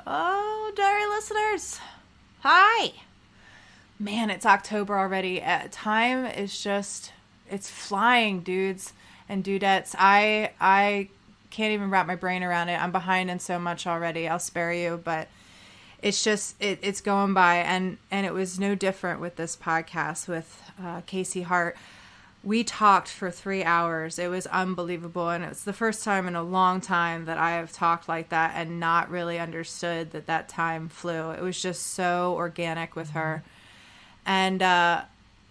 Oh, diary listeners. Hi. Man, it's October already. Time is just, it's flying, dudes and dudettes. I can't even wrap my brain around it. I'm behind in so much already. I'll spare you, but it's just, it's going by. And it was no different with this podcast with Casey Hart. We talked for 3 hours. It was unbelievable. And it's the first time in a long time that I have talked like that and not really understood that time flew. It was just so organic with her. And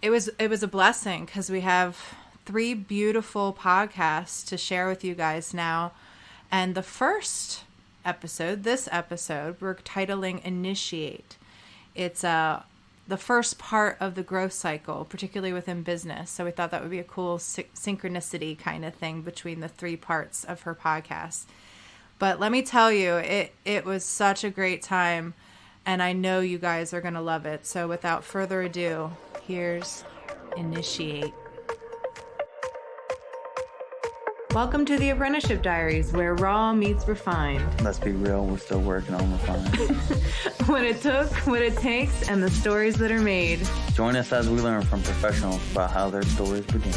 it was a blessing because we have 3 beautiful podcasts to share with you guys now. And the first episode, this episode, we're titling Initiate. It's the first part of the growth cycle, particularly within business. So we thought that would be a cool synchronicity kind of thing between the 3 parts of her podcast. But let me tell you, it was such a great time, and I know you guys are going to love it. So without further ado, here's Initiate. Welcome to the Apprenticeship Diaries, where raw meets refined. Let's be real, we're still working on refining. What it took, what it takes, and the stories that are made. Join us as we learn from professionals about how their stories began.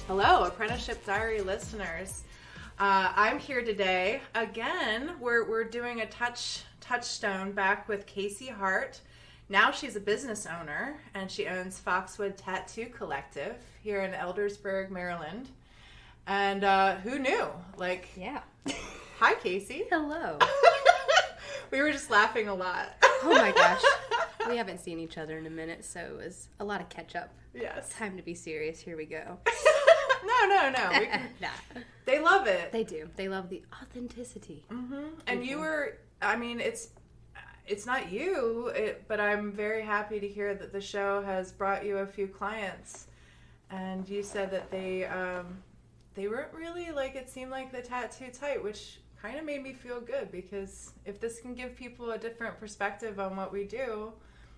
Hello, Apprenticeship Diary listeners. I'm here today. Again, we're doing a touchstone back with Casey Hart. Now she's a business owner, and she owns Foxwood Tattoo Collective here in Eldersburg, Maryland. And who knew? Yeah. Hi, Casey. Hello. We were just laughing a lot. Oh my gosh. We haven't seen each other in a minute, so it was a lot of catch up. Yes. Time to be serious. Here we go. No. Nah. They love it. They do. They love the authenticity. Mm-hmm. And you were, it's not you, but I'm very happy to hear that the show has brought you a few clients. And you said that they weren't really it seemed like the tattoo type, which kind of made me feel good, because if this can give people a different perspective on what we do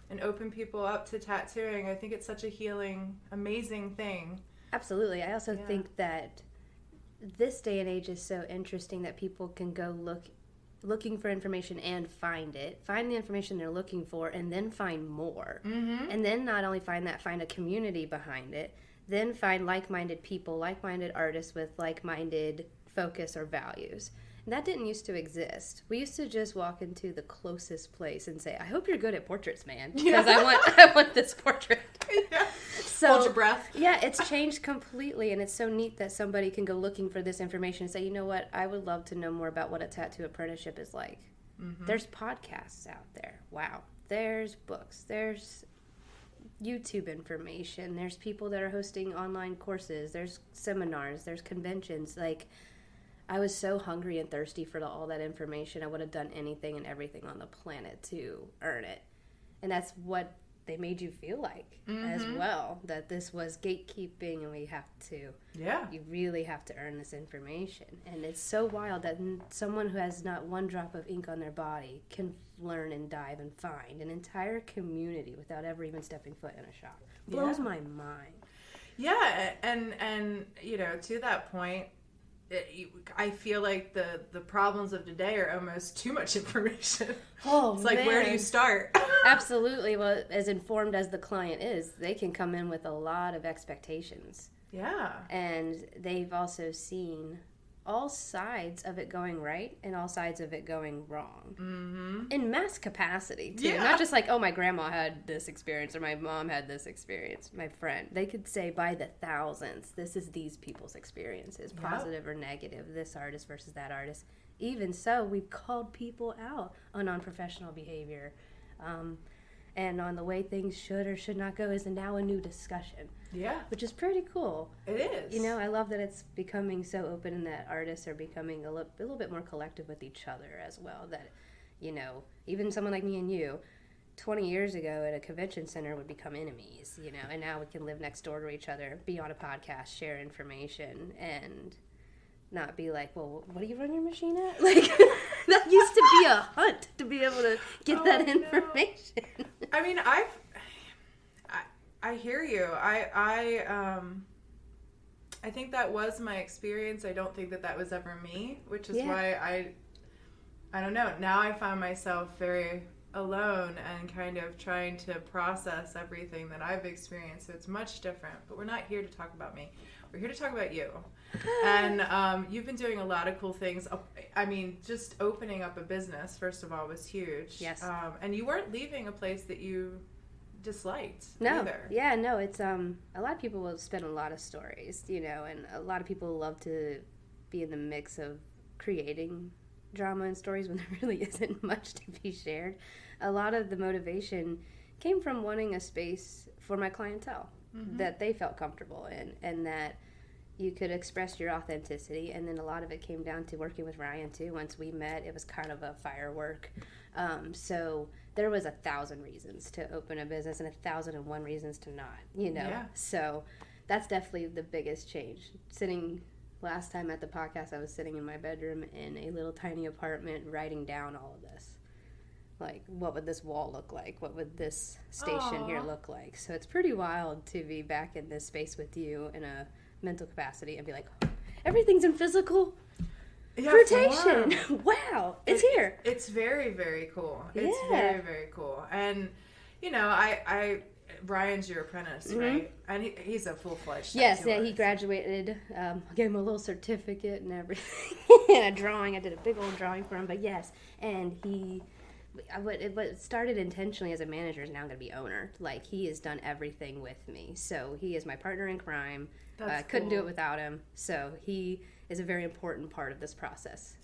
and open people up to tattooing, I think it's such a healing, amazing thing. Absolutely. I also think that this day and age is so interesting that people can go looking for information and find the information they're looking for, and then find more. Mm-hmm. And then not only find that, find a community behind it, then find like-minded people, like-minded artists with like-minded focus or values. And that didn't used to exist. We used to just walk into the closest place and say, I hope you're good at portraits, man, because I want this portrait. Yeah. So, hold your breath. Yeah, it's changed completely, and it's so neat that somebody can go looking for this information and say, you know what, I would love to know more about what a tattoo apprenticeship is like. Mm-hmm. There's podcasts out there. Wow. There's books. There's YouTube information. There's people that are hosting online courses. There's seminars. There's conventions. I was so hungry and thirsty for all that information. I would have done anything and everything on the planet to earn it. And that's what they made you feel like as well, that this was gatekeeping, and you really have to earn this information. And it's so wild that someone who has not one drop of ink on their body can learn and dive and find an entire community without ever even stepping foot in a shop. Blows my mind. Yeah, and to that point, I feel like the problems of today are almost too much information. Oh, it's like, where do you start? Absolutely. Well, as informed as the client is, they can come in with a lot of expectations. Yeah. And they've also seen all sides of it going right and all sides of it going wrong. Mm-hmm. In mass capacity, too. Yeah. Not just like, oh, my grandma had this experience or my mom had this experience, my friend. They could say by the thousands, this is these people's experiences, positive or negative, this artist versus that artist. Even so, we've called people out on unprofessional behavior. And on the way things should or should not go is now a new discussion. Yeah. Which is pretty cool. It is. I love that it's becoming so open and that artists are becoming a little bit more collective with each other as well. That, even someone like me and you, 20 years ago at a convention center would become enemies, and now we can live next door to each other, be on a podcast, share information, and not be like, well, what do you run your machine at? Like, that used to be a hunt to be able to get that information. I mean, I hear you. I think that was my experience. I don't think that was ever me, which is why I don't know. Now I find myself very alone and kind of trying to process everything that I've experienced. So it's much different. But we're not here to talk about me. We're here to talk about you. And you've been doing a lot of cool things. I mean, just opening up a business, first of all, was huge. Yes. And you weren't leaving a place that you disliked either. Yeah, no, it's a lot of people will spin a lot of stories, you know, and a lot of people love to be in the mix of creating drama and stories when there really isn't much to be shared. A lot of the motivation came from wanting a space for my clientele that they felt comfortable in, and that you could express your authenticity. And then a lot of it came down to working with Ryan too. Once we met, it was kind of a firework. So there was 1,000 reasons to open a business and 1,001 reasons to not, you know. Yeah. So that's definitely the biggest change. Last time at the podcast, I was sitting in my bedroom in a little tiny apartment writing down all of this. Like, what would this wall look like? What would this station here look like? So it's pretty wild to be back in this space with you in a mental capacity and be like, everything's in physical rotation. Wow, it's here. It's very, very cool. It's very, very cool. And, you know, Brian's your apprentice, right? And he's a full-fledged tattooer. He graduated. I gave him a little certificate and everything. And a drawing. I did a big old drawing for him. But yes, and what started intentionally as a manager is now going to be owner. Like, he has done everything with me. So he is my partner in crime. Couldn't do it without him. So he is a very important part of this process.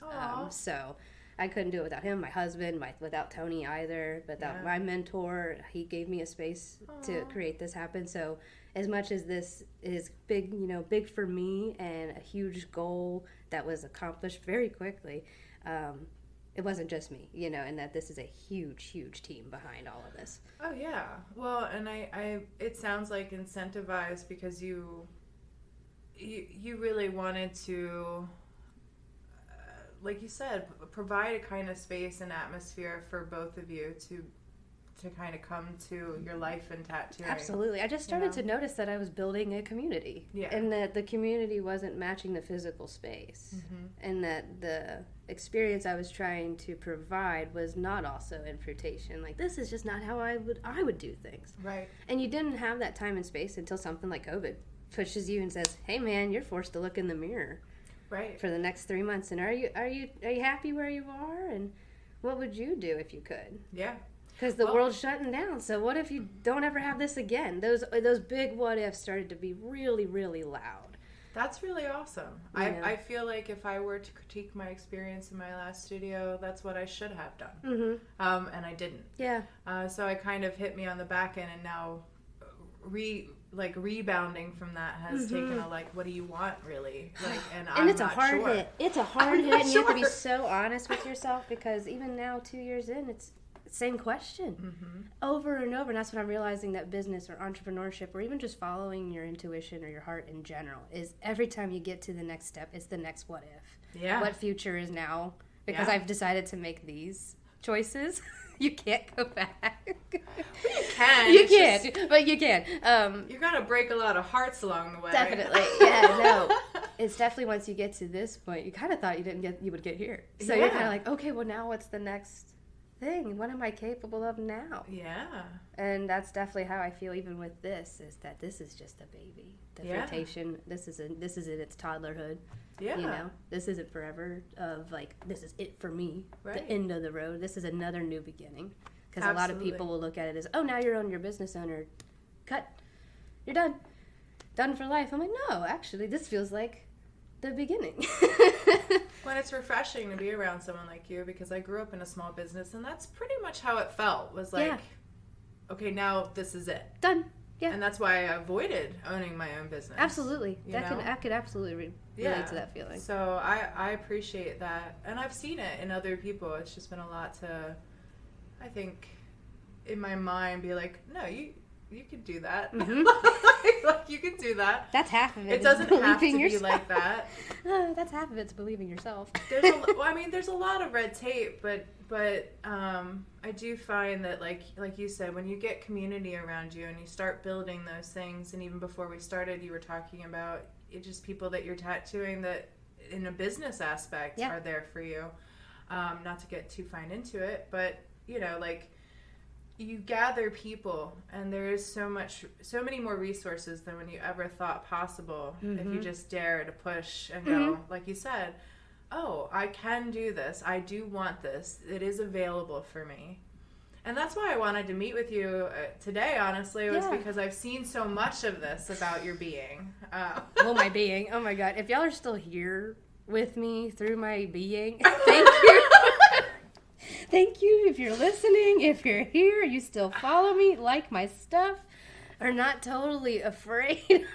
So I couldn't do it without him, my husband, without Tony either, without my mentor. He gave me a space to create this happen. So as much as this is big, you know, big for me and a huge goal that was accomplished very quickly, it wasn't just me, you know, and that this is a huge, huge team behind all of this. Oh, yeah. Well, and it sounds like incentivized because you really wanted to, like you said, provide a kind of space and atmosphere for both of you to kind of come to your life in tattooing. Absolutely. I just started to notice that I was building a community. Yeah. And that the community wasn't matching the physical space. And that the experience I was trying to provide was not also in fruition. Like, this is just not how I would do things. Right. And you didn't have that time and space until something like COVID pushes you and says, hey man, you're forced to look in the mirror. Right. For the next 3 months. And are you happy where you are? And what would you do if you could? Yeah. Because the world's shutting down. So what if you don't ever have this again? Those big what ifs started to be really, really loud. That's really awesome. I feel like if I were to critique my experience in my last studio, that's what I should have done. And I didn't. Yeah. So it kind of hit me on the back end, and now rebounding from that has taken a what do you want really? And it's a hard hit. It's a hard hit, and you have to be so honest with yourself, because even now, 2 years in, it's the same question over and over. And that's what I'm realizing, that business or entrepreneurship or even just following your intuition or your heart in general is every time you get to the next step, it's the next what if. Yeah. What future is now? Because I've decided to make these choices. You can't go back. You can. You can't, but you can. You're going to break a lot of hearts along the way. Definitely. Yeah, no. It's definitely once you get to this point, you kind of thought you would get here. So you're kind of like, okay, well now what's the next thing? What am I capable of now? Yeah. And that's definitely how I feel even with this, is that this is just a baby. The flirtation, this is in its toddlerhood. Yeah. You know, this isn't forever of this is it for me, the end of the road. This is another new beginning. Because a lot of people will look at it as, oh, now you're your business owner. Cut. You're done. Done for life. I'm like, no, actually, this feels like the beginning. When it's refreshing to be around someone like you, because I grew up in a small business, and that's pretty much how it felt. Was okay, now this is it. Done. Yeah. And that's why I avoided owning my own business. Absolutely. I could absolutely relate to that feeling. So I appreciate that. And I've seen it in other people. It's just been a lot to, I think, in my mind, be like, no, you could do that. Mm-hmm. Like, you can do that. That's half of it. It doesn't have to yourself. be like that. That's half of it's believing yourself. There's a lot of red tape, but I do find that, like you said, when you get community around you and you start building those things, and even before we started, you were talking about just people that you're tattooing that in a business aspect are there for you. Not to get too fine into it, but like, you gather people, and there is so many more resources than when you ever thought possible. If you just dare to push and go, like you said, oh, I can do this. I do want this. It is available for me. And that's why I wanted to meet with you today, honestly, was because I've seen so much of this about your being. My being. Oh my God. If y'all are still here with me through my being, thank you. Thank you. If you're listening, if you're here, you still follow me, like my stuff, are not totally afraid.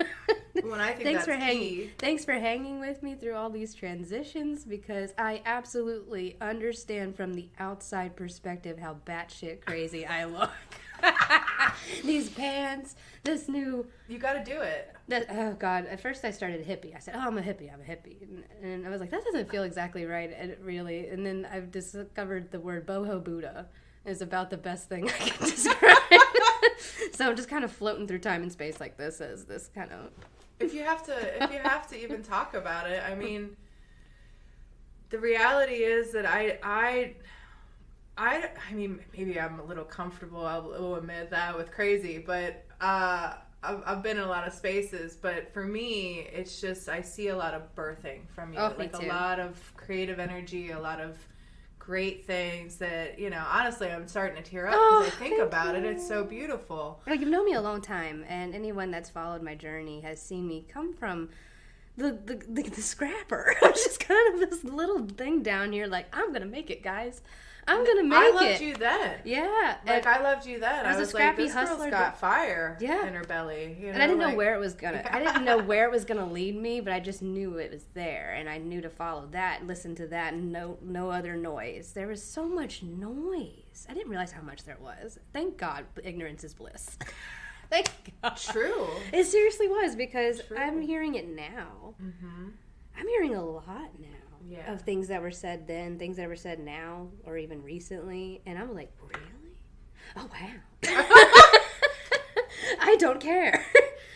When I think that's key. Thanks for hanging with me through all these transitions, because I absolutely understand from the outside perspective how batshit crazy I look. These pants, this new... You got to do it. Oh, God. At first I started hippie. I said, I'm a hippie. And I was like, that doesn't feel exactly right, really. And then I've discovered the word boho Buddha is about the best thing I can describe. So I'm just kind of floating through time and space like this as this kind of... If you have to even talk about it, I mean, the reality is that I mean, maybe I'm a little comfortable, I'll admit that, with crazy, but I've been in a lot of spaces, but for me, it's just, I see a lot of birthing from you. Like a lot of creative energy, a lot of great things that, honestly, I'm starting to tear up because I think about it. It's so beautiful. Like, you've known me a long time, and anyone that's followed my journey has seen me come from the scrapper. I'm just kind of this little thing down here, like, I'm gonna make it, guys. I'm gonna make it. I loved you then. Yeah. Like, I loved you then. I was like, this girl's got fire in her belly. And I didn't know where it was gonna, I didn't know where it was gonna lead me, but I just knew it was there, and I knew to follow that, listen to that, and no other noise. There was so much noise. I didn't realize how much there was. Thank God, ignorance is bliss. Thank God. True. It seriously was, because I'm hearing it now. Mm-hmm. I'm hearing a lot now. Yeah. Of things that were said then, things that were said now, or even recently, and I'm like, really? Oh, wow. I don't care.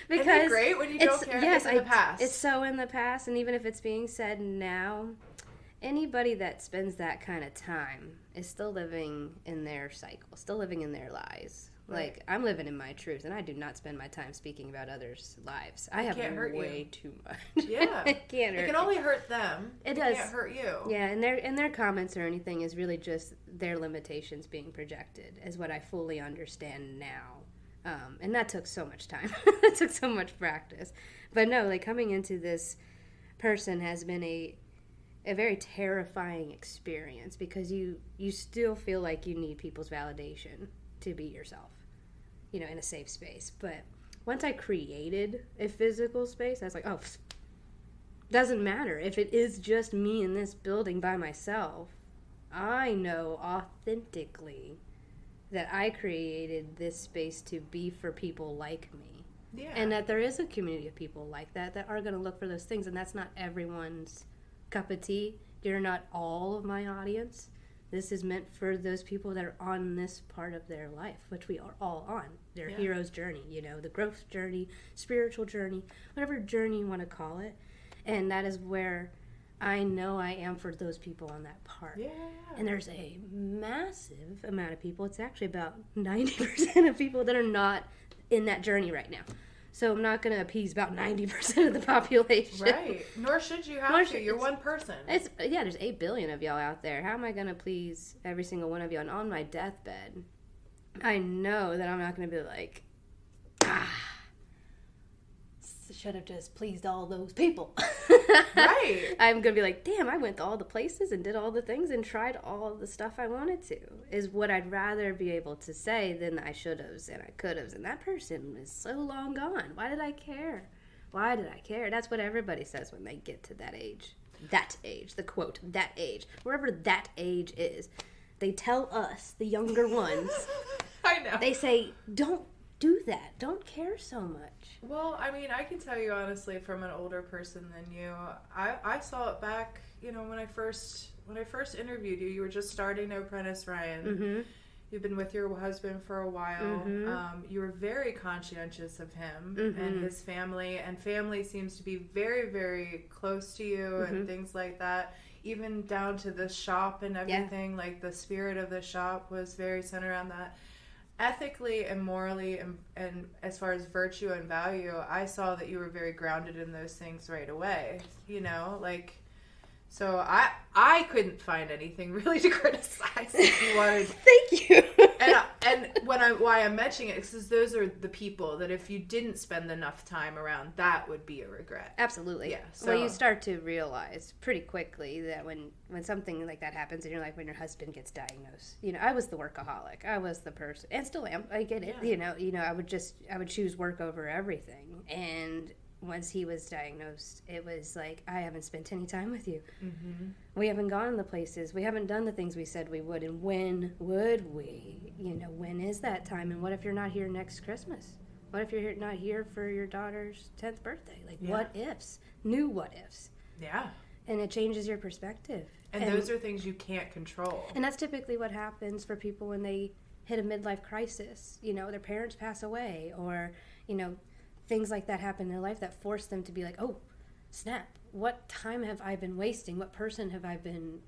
Because isn't it great when you don't care? Yes, it's in the past. It's so in the past, and even if it's being said now, anybody that spends that kind of time is still living in their cycle, still living in their lies. Right. Like, I'm living in my truth, and I do not spend my time speaking about others' lives. I have way too much. Yeah. It can't hurt. It can only hurt them. It does. Can't hurt you. Yeah, and their comments or anything is really just their limitations being projected, is what I fully understand now. And that took so much time. It took so much practice. But no, like, coming into this person has been a very terrifying experience, because you still feel like you need people's validation to be yourself, in a safe space. But once I created a physical space, I was like, oh, doesn't matter. If it is just me in this building by myself, I know authentically that I created this space to be for people like me. Yeah. And that there is a community of people like that are going to look for those things, and that's not everyone's cup of tea. You're not all of my audience. This is meant for those people that are on this part of their life, which we are all on. Their hero's journey, the growth journey, spiritual journey, whatever journey you want to call it. And that is where I know I am for those people on that part. Yeah. And there's a massive amount of people. It's actually about 90% of people that are not in that journey right now. So I'm not going to appease about 90% of the population. Right. Nor should you have to. You're one person. There's 8 billion of y'all out there. How am I going to please every single one of you? And on my deathbed, I know that I'm not going to be like, should have just pleased all those people. Right. I'm going to be like, damn, I went to all the places and did all the things and tried all the stuff I wanted to, is what I'd rather be able to say than I should have and I could have. And that person is so long gone. Why did I care? Why did I care? That's what everybody says when they get to that age. That age. The quote, that age. Wherever that age is. They tell us, the younger ones. I know. They say, don't do that. Don't care so much. Well, I mean, I can tell you honestly, from an older person than you, I saw it back, when I first interviewed you. You were just starting to apprentice, Ryan. Mm-hmm. You've been with your husband for a while. Mm-hmm. You were very conscientious of him mm-hmm. and his family, and family seems to be very, very close to you mm-hmm. and things like that. Even down to the shop and everything, like the spirit of the shop was very centered around that. Ethically and morally and as far as virtue and value, I saw that you were very grounded in those things right away. So I couldn't find anything really to criticize if you wanted. Thank you. And why I'm mentioning it is because those are the people that if you didn't spend enough time around, that would be a regret. Absolutely. Yeah. So, well, you start to realize pretty quickly that when something like that happens in your life, when your husband gets diagnosed, I was the workaholic. I was the person, and still am. I get it. Yeah. I would choose work over everything. And once he was diagnosed, it was like, I haven't spent any time with you. Mm-hmm. We haven't gone the places. We haven't done the things we said we would. And when would we? When is that time? And what if you're not here next Christmas? What if you're not here for your daughter's 10th birthday? What ifs? New what ifs. Yeah. And it changes your perspective. And those are things you can't control. And that's typically what happens for people when they hit a midlife crisis. Their parents pass away, or, things like that happen in their life that force them to be like, oh, snap, what time have I been wasting? What person have I been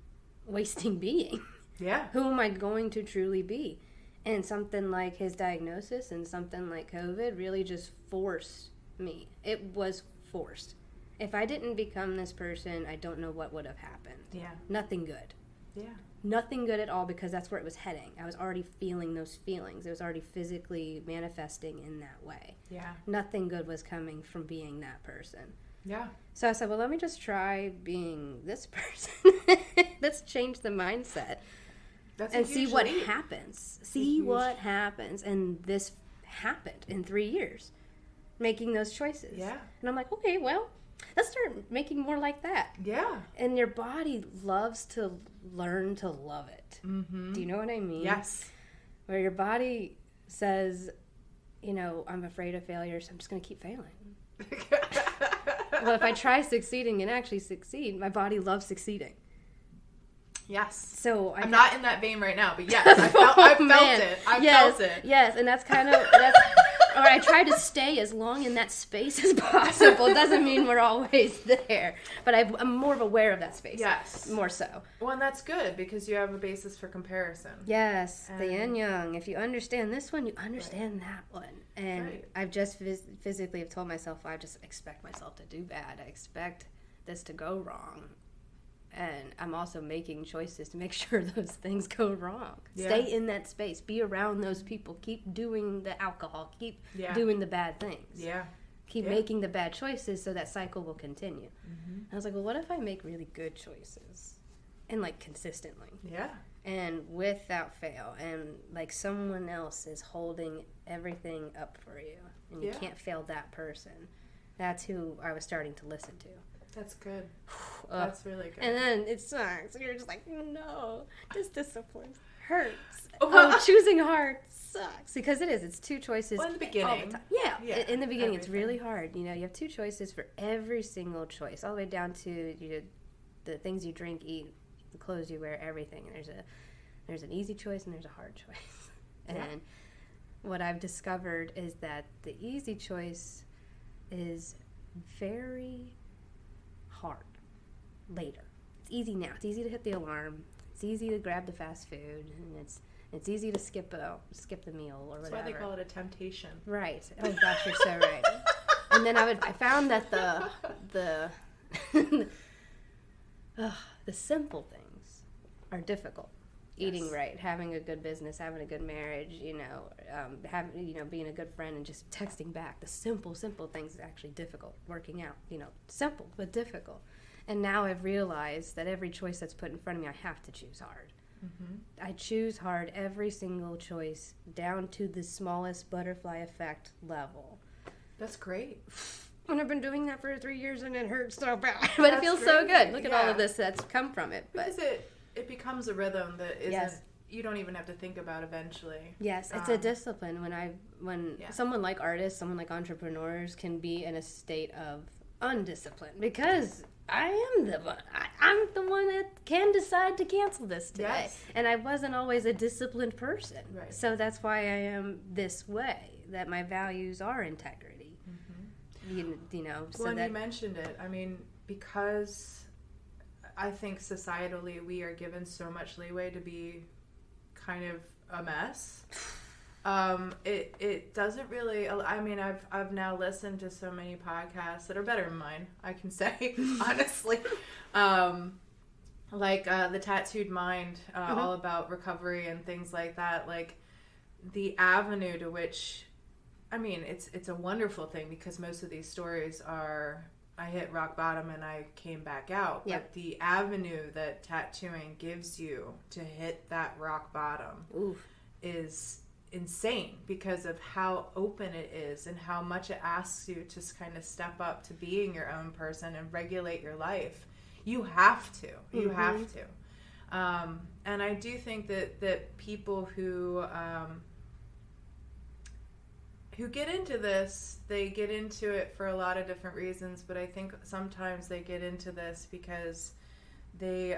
wasting being? Yeah. Who am I going to truly be? And something like his diagnosis and something like COVID really just forced me. It was forced. If I didn't become this person, I don't know what would have happened. Yeah. Nothing good. Yeah. Nothing good at all, because that's where it was heading. I was already feeling those feelings. It was already physically manifesting in that way. Yeah. Nothing good was coming from being that person. Yeah. So I said, well, let me just try being this person. Let's change the mindset. And see what happens. See what happens. And this happened in 3 years, making those choices. Yeah. And I'm like, okay, well, let's start making more like that. Yeah. And your body loves to learn to love it. Mm-hmm. Do you know what I mean? Yes. Where your body says, I'm afraid of failure, so I'm just going to keep failing. Well, if I try succeeding and actually succeed, my body loves succeeding. Yes. So I'm not in that vein right now, but yes, I felt it. I felt it. Yes, and that's kind of or I try to stay as long in that space as possible. It doesn't mean we're always there, but I'm more aware of that space. Yes. More so. Well, and that's good because you have a basis for comparison. Yes, the yin yang. If you understand this one, you understand that one. And I've just physically have told myself, I just expect myself to do bad. I expect this to go wrong. And I'm also making choices to make sure those things go wrong. Yeah. Stay in that space. Be around those people. Keep doing the alcohol. Keep doing the bad things. Yeah. Keep making the bad choices so that cycle will continue. Mm-hmm. I was like, well, what if I make really good choices? And, consistently. Yeah. And without fail. And, someone else is holding everything up for you. And you can't fail that person. That's who I was starting to listen to. That's good. That's really good. And then it sucks. You're just like, no, this discipline hurts. Choosing hard sucks. Because it is. It's two choices. Well, in the beginning. All the time. Yeah. In the beginning, it's really hard. You have two choices for every single choice. All the way down to the things you drink, eat, the clothes you wear, everything. And there's an easy choice and there's a hard choice. And what I've discovered is that the easy choice is very hard later. It's easy now. It's easy to hit the alarm. It's easy to grab the fast food, and it's easy to skip the meal or whatever. That's why they call it a temptation. Right. Oh gosh, you're so right. And then I found that the simple things are difficult. Eating right, having a good business, having a good marriage, being a good friend, and just texting back. The simple things is actually difficult. Working out, simple but difficult. And now I've realized that every choice that's put in front of me, I have to choose hard. Mm-hmm. I choose hard every single choice, down to the smallest butterfly effect level. That's great. And I've been doing that for 3 years, and it hurts so bad. But it feels so good. Look at all of this that's come from it. But because it becomes a rhythm that isn't you don't even have to think about eventually. Yes, it's a discipline. When someone like artists, someone like entrepreneurs can be in a state of undiscipline, because I am the one. I'm the one that can decide to cancel this today. Yes. And I wasn't always a disciplined person. Right. So that's why I am this way, that my values are integrity. Mm-hmm. You know, so when that... you mentioned it, I mean, because I think societally we are given so much leeway to be kind of a mess. It doesn't really, I mean, I've now listened to so many podcasts that are better than mine, I can say, honestly. Like The Tattooed Mind, all about recovery and things like that. Like, the avenue to which, I mean, it's a wonderful thing, because most of these stories are, I hit rock bottom and I came back out. Yep. But the avenue that tattooing gives you to hit that rock bottom is insane, because of how open it is and how much it asks you to kind of step up to being your own person and regulate your life. You have to. You have to. And I do think that people who get into this, they get into it for a lot of different reasons, but I think sometimes they get into this because they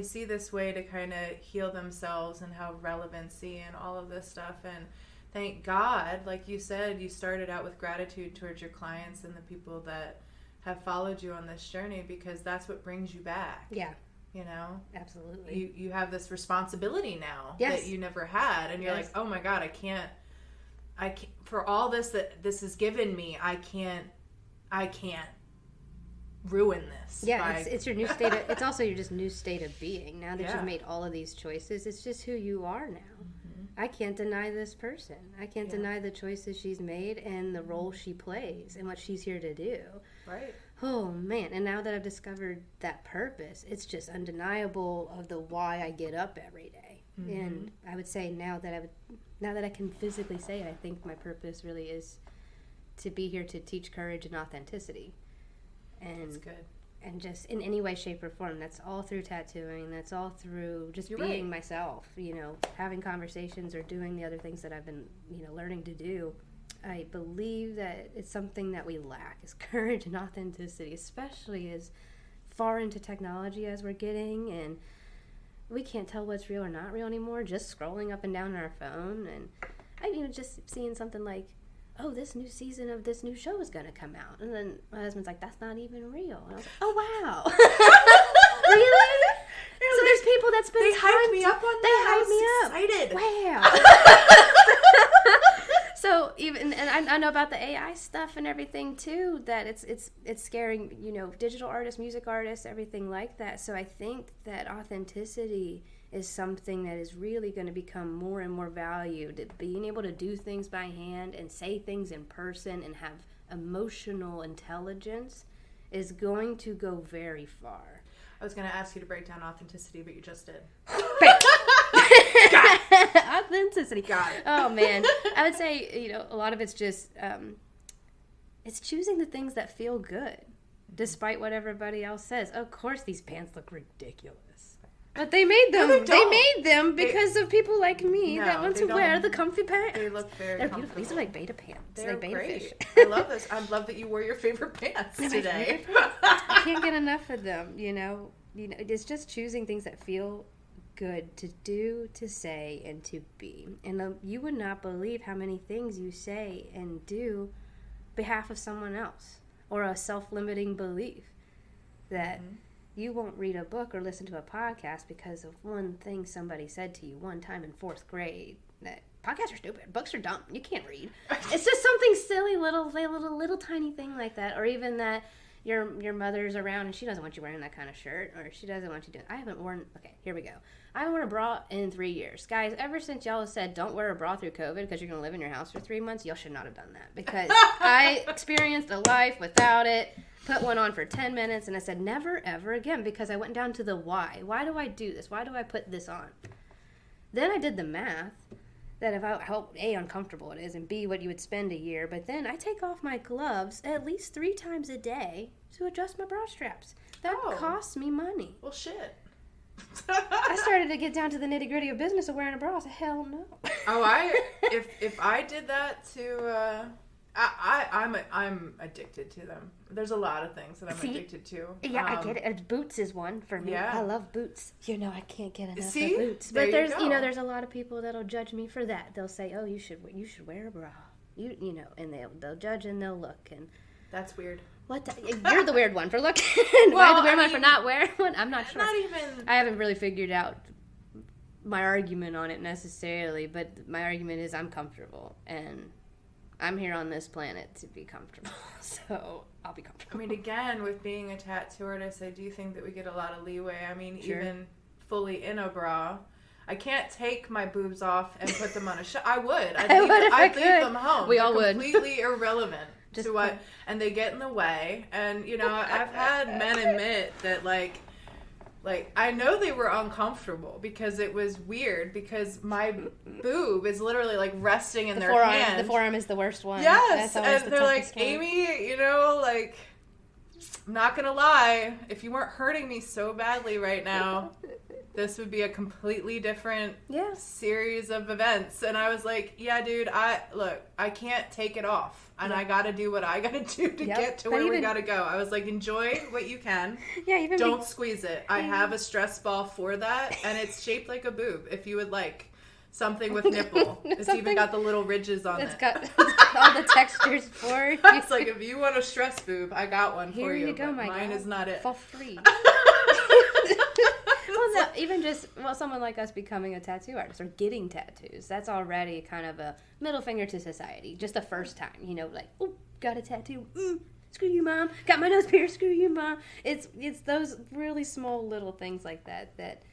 see this way to kind of heal themselves and have relevancy and all of this stuff. And thank God, like you said, you started out with gratitude towards your clients and the people that have followed you on this journey, because that's what brings you back. Yeah. You know? Absolutely. You have this responsibility now Yes. that you never had. And you're like, oh my God, I can't, for all this that this has given me, I can't ruin this. Yeah, it's your new state of, it's also your just new state of being. Now that you've made all of these choices, it's just who you are now. I can't deny this person. I can't deny the choices she's made and the role she plays and what she's here to do. Right. Oh man, and now that I've discovered that purpose, it's just undeniable of the why I get up every day. And I would say now that I can physically say it, I think my purpose really is to be here to teach courage and authenticity. And that's good. And just in any way, shape, or form. That's all through tattooing. That's all through just being myself, you know, having conversations or doing the other things that I've been, you know, learning to do. I believe that it's something that we lack, is courage and authenticity, especially as far into technology as we're getting. And we can't tell what's real or not real anymore, just scrolling up and down on our phone. And I, you know, just seeing something like, oh, this new season of this new show is going to come out. And then my husband's like, that's not even real. And I was like, oh, wow. Really? So there's people that spend time. They hyped me up on that. They hyped me up. Excited. Wow. So even, and I know about the AI stuff and everything too, that it's scaring, you know, digital artists, music artists, everything like that. So I think that authenticity is something that is really going to become more and more valued. Being able to do things by hand and say things in person and have emotional intelligence is going to go very far. I was going to ask you to break down authenticity, but you just did. Authenticity. Got it. Oh, man. I would say, you know, a lot of it's just, it's choosing the things that feel good, despite what everybody else says. Of course, these pants look ridiculous. But they made them. No, they made them because of people like me that want to wear the comfy pants. They look very They're comfortable. beautiful. These are like beta pants. They're like beta great. fish. I love this. I love that you wore your favorite pants today. I can't get enough of them, you know. It's just choosing things that feel good to do, to say, and to be. And you would not believe how many things you say and do on behalf of someone else, or a self-limiting belief that you won't read a book or listen to a podcast because of one thing somebody said to you one time in 4th grade. That podcasts are stupid, books are dumb, you can't read. It's just something silly, little tiny thing like that. Or even that your mother's around and she doesn't want you wearing that kind of shirt, or she doesn't want you doing. I haven't worn. Okay, here we go. I haven't worn a bra in 3 years, guys. Ever since y'all have said don't wear a bra through COVID because you're gonna live in your house for 3 months, y'all should not have done that, because I experienced a life without it. Put one on for 10 minutes and I said never ever again, because I went down to the why. Why do I do this? Why do I put this on? Then I did the math that if how A, uncomfortable it is, and B, what you would spend a year. But then I take off my gloves at least 3 times a day to adjust my bra straps. That costs me money. Well, shit. I started to get down to the nitty gritty of business of wearing a bra. I said, hell no. Oh, if I did that to, I'm addicted to them. There's a lot of things that I'm addicted to. Yeah, I get it. Boots is one for me. Yeah. I love boots. I can't get enough See? of boots. There But there's, you go. there's a lot of people that'll judge me for that. They'll say, oh, you should wear a bra. And they'll judge and they'll look and. That's weird. You're the weird one for looking. Well, Am I the weird one for not wearing one? I'm not sure. Not even. I haven't really figured out my argument on it necessarily, but my argument is I'm comfortable, and I'm here on this planet to be comfortable, so I'll be comfortable. I mean, again, with being a tattoo artist, I do think that we get a lot of leeway. I mean, Sure. even fully in a bra, I can't take my boobs off and put them on a show. I would. I'd leave them home. We all would. Completely irrelevant to what, and they get in the way. And I've had men admit that like I know they were uncomfortable because it was weird because my boob is literally like resting in their hand. The forearm is the worst one. Yes, That's and they're like, Amy, I'm not gonna lie, if you weren't hurting me so badly right now, this would be a completely different series of events. And I was like, yeah, dude, I can't take it off. And I gotta do what I gotta do to get to where we gotta go. I was like, enjoy what you can. Don't squeeze it. I have a stress ball for that, and it's shaped like a boob. If you would like something with nipple. It's even got the little ridges on it. It's got all the textures for you. It's like, if you want a stress boob, I got one for you. Here you go, my mine God. is not it. For free. Even someone like us becoming a tattoo artist or getting tattoos, that's already kind of a middle finger to society. Just the first time, oh, got a tattoo. Screw you, mom. Got my nose pierced. Screw you, mom. It's those really small little things like that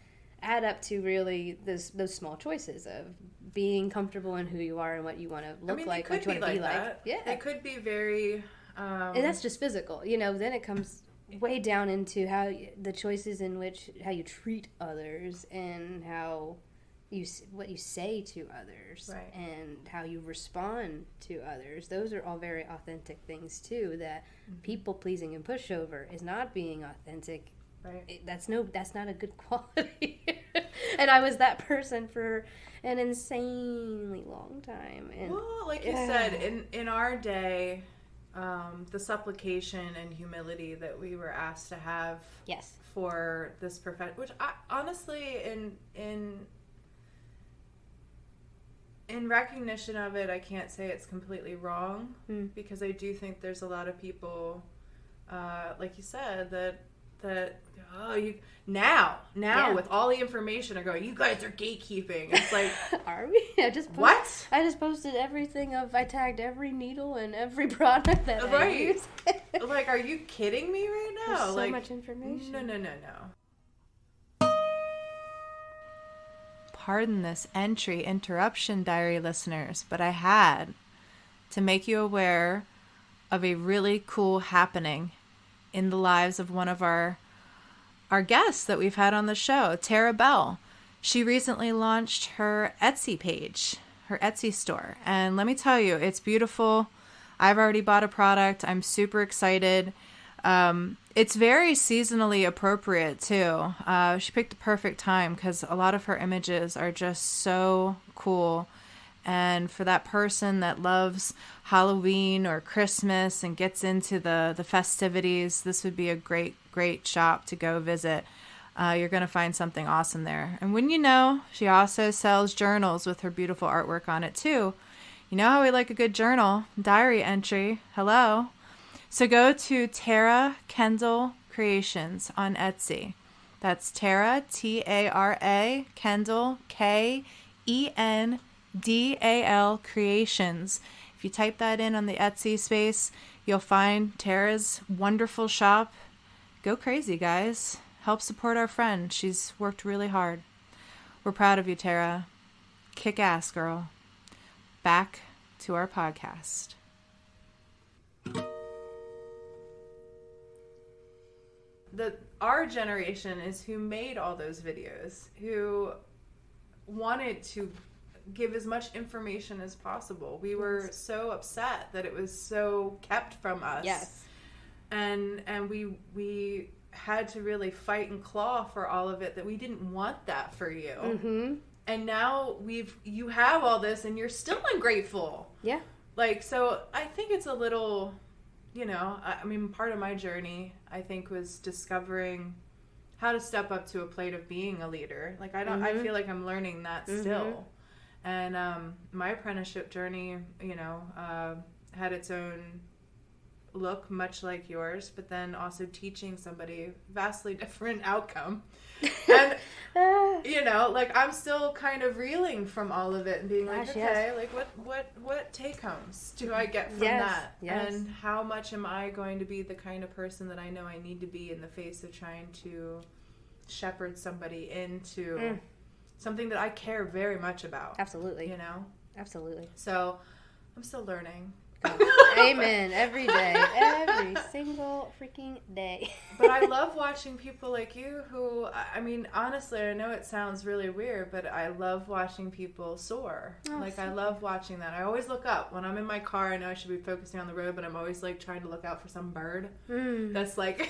add up to really those small choices of being comfortable in who you are and what you want to look like, what you want to be like. Yeah, it could be very. And that's just physical, Then it comes way down into how the choices in how you treat others and what you say to others, right. And how you respond to others. Those are all very authentic things too. That people pleasing and pushover is not being authentic. Right. That's not a good quality. And I was that person for an insanely long time. And well, like you said, in our day, the supplication and humility that we were asked to have for this profession, which I honestly, in recognition of it, I can't say it's completely wrong, because I do think there's a lot of people, like you said, that now with all the information are going, you guys are gatekeeping. It's like, are we? I just posted everything I tagged every needle and every product that I use. Like, are you kidding me right now? There's so much information. No. Pardon this interruption, diary listeners, but I had to make you aware of a really cool happening in the lives of one of our guests that we've had on the show, Tara Bell. She recently launched her Etsy page, her Etsy store. And let me tell you, it's beautiful. I've already bought a product. I'm super excited. It's very seasonally appropriate too. She picked the perfect time because a lot of her images are just so cool. And for that person that loves Halloween or Christmas and gets into the festivities, this would be a great shop to go visit. You're going to find something awesome there. And wouldn't you know, she also sells journals with her beautiful artwork on it too. You know how we like a good journal, diary entry. Hello. So go to Tara Kendall Creations on Etsy. That's Tara, Tara, Kendall, Kendall Creations. If you type that in on the Etsy space, you'll find Tara's wonderful shop. Go crazy, guys. Help support our friend. She's worked really hard. We're proud of you, Tara. Kick ass, girl. Back to our podcast. Our generation is who made all those videos, who wanted to give as much information as possible. We were so upset that it was so kept from us. Yes. And we had to really fight and claw for all of it, that we didn't want that for you. Mm-hmm. And now you have all this and you're still ungrateful. Yeah. Like, so I think it's a little, you know, I mean, part of my journey, I think, was discovering how to step up to a plate of being a leader. Like, I feel like I'm learning that still. And my apprenticeship journey, you know, had its own look, much like yours, but then also teaching somebody vastly different outcome. And, you know, like, I'm still kind of reeling from all of it and being like, okay, like, what take-homes do I get from that? Yes. And how much am I going to be the kind of person that I know I need to be in the face of trying to shepherd somebody into something that I care very much about. Absolutely. You know? Absolutely. So, I'm still learning. Amen. Every day. Every single freaking day. But I love watching people like you who, I mean, honestly, I know it sounds really weird, but I love watching people soar. Oh, like, I love watching that. I always look up. When I'm in my car, I know I should be focusing on the road, but I'm always, like, trying to look out for some bird. That's, like...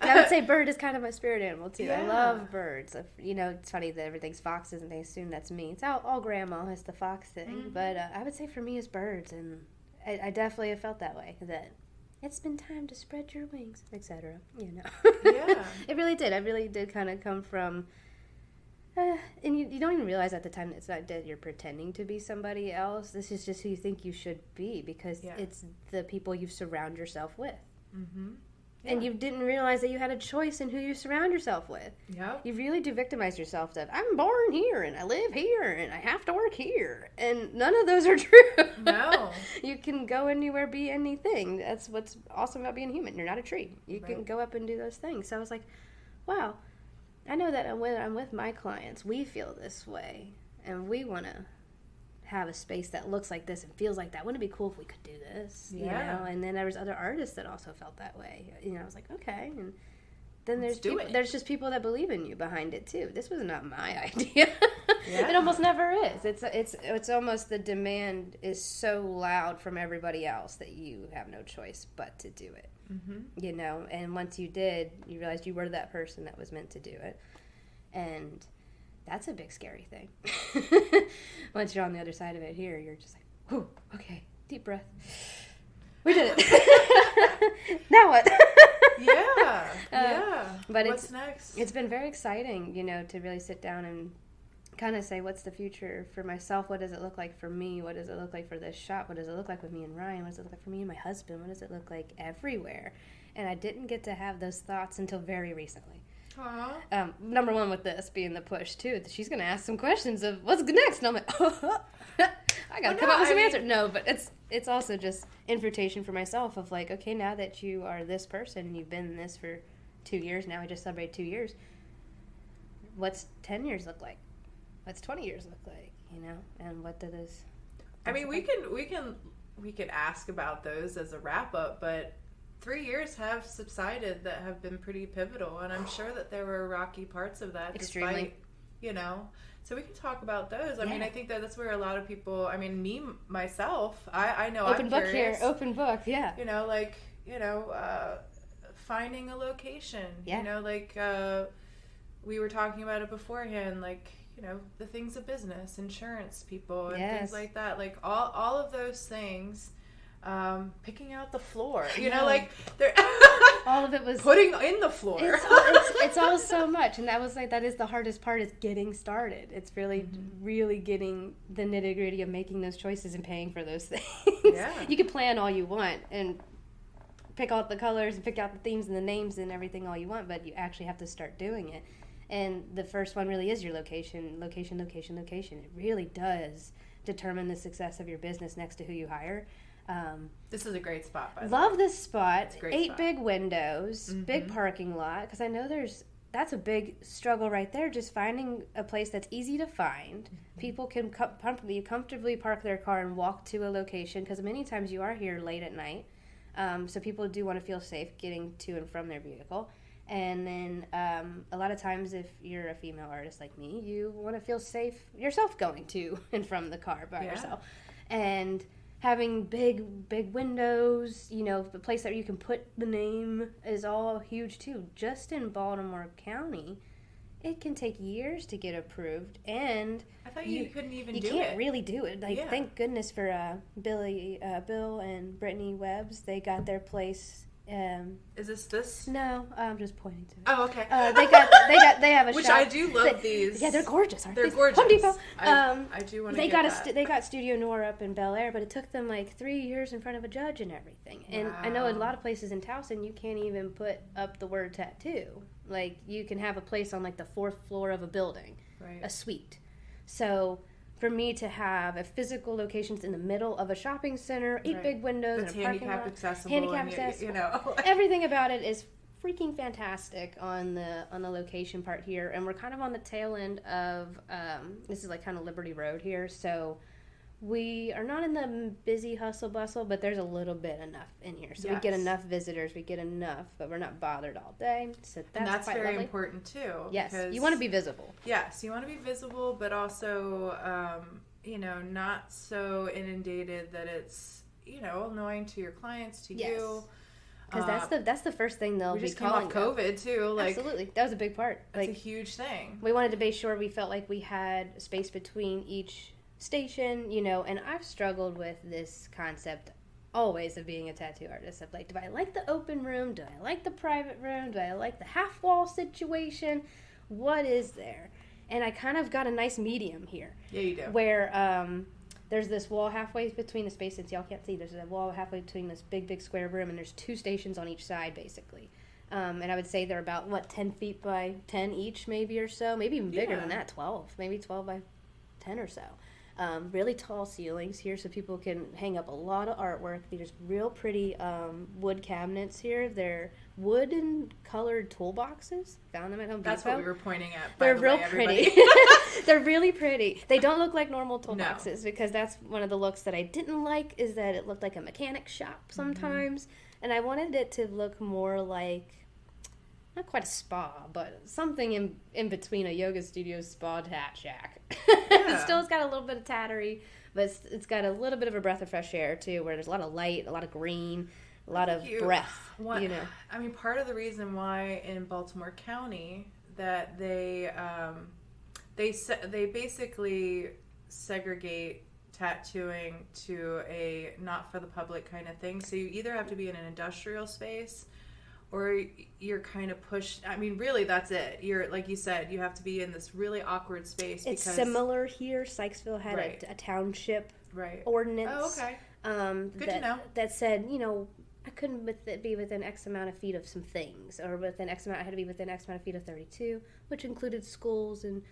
And I would say bird is kind of my spirit animal, too. Yeah. I love birds. You know, it's funny that everything's foxes, and they assume that's me. It's all grandma is the fox thing. But I would say for me, it's birds, and I definitely have felt that way, that it's been time to spread your wings, etc. You know. Yeah. It really did. I really did kind of come from... and you don't even realize at the time that it's not that you're pretending to be somebody else. This is just who you think you should be, because it's the people you surround yourself with. Mm-hmm. Yeah. And you didn't realize that you had a choice in who you surround yourself with. Yeah. You really do victimize yourself that I'm born here and I live here and I have to work here. And none of those are true. No. You can go anywhere, be anything. That's what's awesome about being human. You're not a tree. You can go up and do those things. So I was like, wow, I know that when I'm with my clients, we feel this way. And we want to have a space that looks like this and feels like that. Wouldn't it be cool if we could do this? Yeah. You know? And then there was other artists that also felt that way. You know, I was like, okay. And then there's just people that believe in you behind it too. This was not my idea. Yeah. It almost never is. It's almost the demand is so loud from everybody else that you have no choice but to do it. Mm-hmm. You know, and once you did, you realized you were that person that was meant to do it. And that's a big scary thing. Once you're on the other side of it here, you're just like, whew, okay, deep breath. We did it. Now what? Yeah. But what's next? It's been very exciting, you know, to really sit down and kind of say, what's the future for myself? What does it look like for me? What does it look like for this shop? What does it look like with me and Ryan? What does it look like for me and my husband? What does it look like everywhere? And I didn't get to have those thoughts until very recently. Number one with this being the push too, she's going to ask some questions of what's next, and I'm like, I got to come up with some answers. No, but it's also just invitation for myself of like, okay, now that you are this person, you've been this for 2 years now. I just celebrated 2 years. What's 10 years look like? What's 20 years look like? You know, and what do those? I mean, we can ask about those as a wrap up, but 3 years have subsided that have been pretty pivotal, and I'm sure that there were rocky parts of that. Extremely. Despite, you know, so we can talk about those. I mean, I think that's where a lot of people, I mean, me, myself, I know open I'm book curious. here, open book, yeah. You know, like, you know, finding a location. Yeah. You know, like, we were talking about it beforehand, like, you know, the things of business, insurance people, and things like that. Like, all of those things. Picking out the floor, you know, like they're all of it was putting in the floor. It's all so much, and that is the hardest part, is getting started. It's really, really getting the nitty gritty of making those choices and paying for those things. Yeah. You can plan all you want and pick out the colors and pick out the themes and the names and everything all you want, but you actually have to start doing it. And the first one really is your location. It really does determine the success of your business next to who you hire. This is a great spot, by the way. Love this spot. It's a great 8 spot. big windows, big parking lot, because I know that's a big struggle right there, just finding a place that's easy to find. People can comfortably park their car and walk to a location, because many times you are here late at night, so people do want to feel safe getting to and from their vehicle. And then a lot of times, if you're a female artist like me, you want to feel safe yourself going to and from the car by yourself. And having big windows, the place that you can put the name is all huge too. Just in Baltimore County, it can take years to get approved, and I thought you couldn't even do it. You can't really do it. Thank goodness for Bill and Brittany Webbs. They got their place. Is this? No, I'm just pointing to it. Oh, okay. They have a Which shop. I do love these. Yeah, they're gorgeous, aren't they? They're gorgeous. Home Depot. I do want to get that. They got Studio Noir up in Bel Air, but it took them like 3 years in front of a judge and everything. And I know a lot of places in Towson you can't even put up the word tattoo. Like, you can have a place on like the 4th floor of a building, right. A suite. So for me to have a physical location in the middle of a shopping center, 8 big windows, and a parking lot, handicap accessible, everything about it is freaking fantastic on the location part here. And we're kind of on the tail end of this is like kind of Liberty Road here, so we are not in the busy hustle bustle, but there's a little bit enough in here, so we get enough visitors, but we're not bothered all day, so that's very lovely. Important too. Yes, you want to be visible. Yes, you want to be visible, but also not so inundated that it's annoying to your clients, to you. Because that's the first thing they'll be calling. We just came off COVID too. Absolutely, that was a big part. That's a huge thing. We wanted to make sure we felt like we had space between each station, and I've struggled with this concept always of being a tattoo artist. Of like, do I like the open room? Do I like the private room? Do I like the half wall situation? What is there? And I kind of got a nice medium here. Yeah, you do. Where there's this wall halfway between the spaces. Y'all can't see. There's a wall halfway between this big square room, and there's 2 stations on each side, basically. And I would say they're about, 10 feet by 10 each, maybe, or so. Maybe even bigger than that, 12. Maybe 12 by 10 or so. Really tall ceilings here so people can hang up a lot of artwork. There's real pretty wood cabinets here. They're wood and colored toolboxes. Found them at Home Depot. That's what we were pointing at. They're real pretty. They're really pretty. They don't look like normal toolboxes because that's one of the looks that I didn't like, is that it looked like a mechanic shop sometimes. Mm-hmm. And I wanted it to look more like, not quite a spa, but something in between a yoga studio, spa, tat shack. Yeah. Still, it's got a little bit of tattery, but it's got a little bit of a breath of fresh air too, where there's a lot of light, a lot of green, a lot of breath. I mean, part of the reason why in Baltimore County that they basically segregate tattooing to a not for the public kind of thing. So you either have to be in an industrial space, or you're kind of pushed. I mean, really, that's it. You're, like you said, you have to be in this really awkward space. It's similar here. Sykesville had a township ordinance. Oh, okay. Good to know. That said, I couldn't be within X amount of feet of some things, or within X amount. I had to be within X amount of feet of 32, which included schools and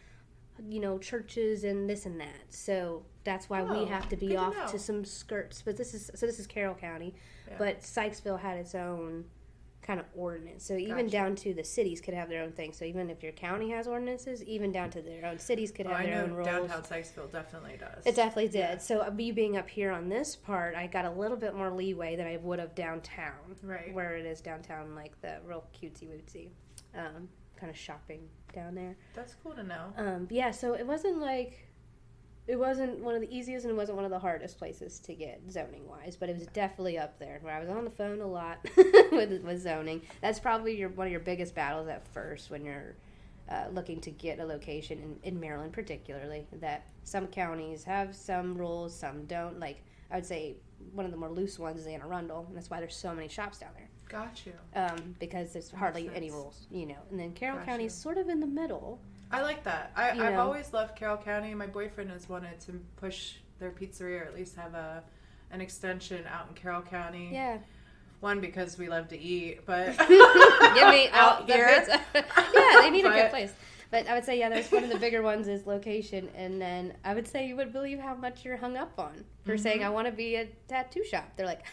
churches and this and that. So that's why we have to be off to some skirts. But this is Carroll County, but Sykesville had its own kind of ordinance. So even down to the cities could have their own thing. So even if your county has ordinances, even down to their own cities could have their own rules. Downtown Sykesville definitely does. It definitely did. Yeah. So me being up here on this part, I got a little bit more leeway than I would have downtown. Right. Where it is downtown, like the real cutesy-wootsy kind of shopping down there. That's cool to know. Yeah, so it wasn't one of the easiest and it wasn't one of the hardest places to get zoning-wise, but it was definitely up there where I was on the phone a lot with zoning. That's probably one of your biggest battles at first when you're looking to get a location in Maryland particularly, that some counties have some rules, some don't. Like, I would say one of the more loose ones is Anne Arundel, and that's why there's so many shops down there. Got you. Because there's hardly any rules, And then Carroll County is sort of in the middle. I like that. I've always loved Carroll County. My boyfriend has wanted to push their pizzeria, or at least have an extension out in Carroll County. Yeah. One, because we love to eat, but get me out here. Yeah, they need a good place. But I would say, there's one of the bigger ones is location, and then I would say you would believe how much you're hung up on for saying, I want to be a tattoo shop. They're like,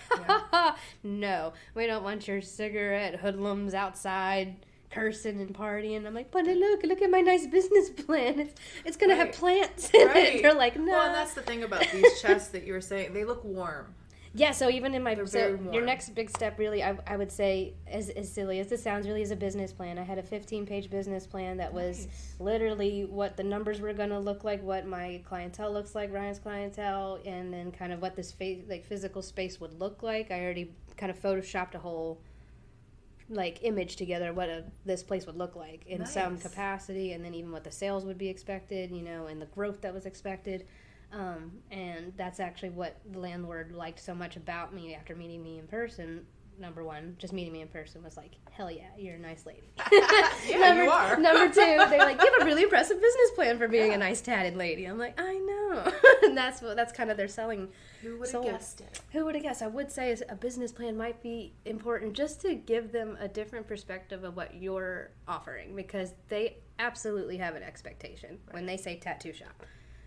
no, we don't want your cigarette hoodlums outside cursing and partying. I'm like, but look at my nice business plan. It's going to have plants in it. They're like, no. Well, and that's the thing about these chests that you were saying. They look warm. Yeah, so even in my very your warm. next big step, really, I would say, as silly as this sounds, really is a business plan. I had a 15-page business plan that was literally what the numbers were going to look like, what my clientele looks like, Ryan's clientele, and then kind of what this physical space would look like. I already kind of photoshopped a whole image together what this place would look like in some capacity, and then even what the sales would be expected, and the growth that was expected. And that's actually what the landlord liked so much about me after meeting me in person. Number one, just meeting me in person was like, hell yeah, you're a nice lady. Yeah, you are. Number two, they're like, you have a really impressive business plan for being a nice tatted lady. I'm like, I know. And that's kind of their selling. Who would have guessed it? Who would have guessed? I would say a business plan might be important just to give them a different perspective of what you're offering, because they absolutely have an expectation when they say tattoo shop.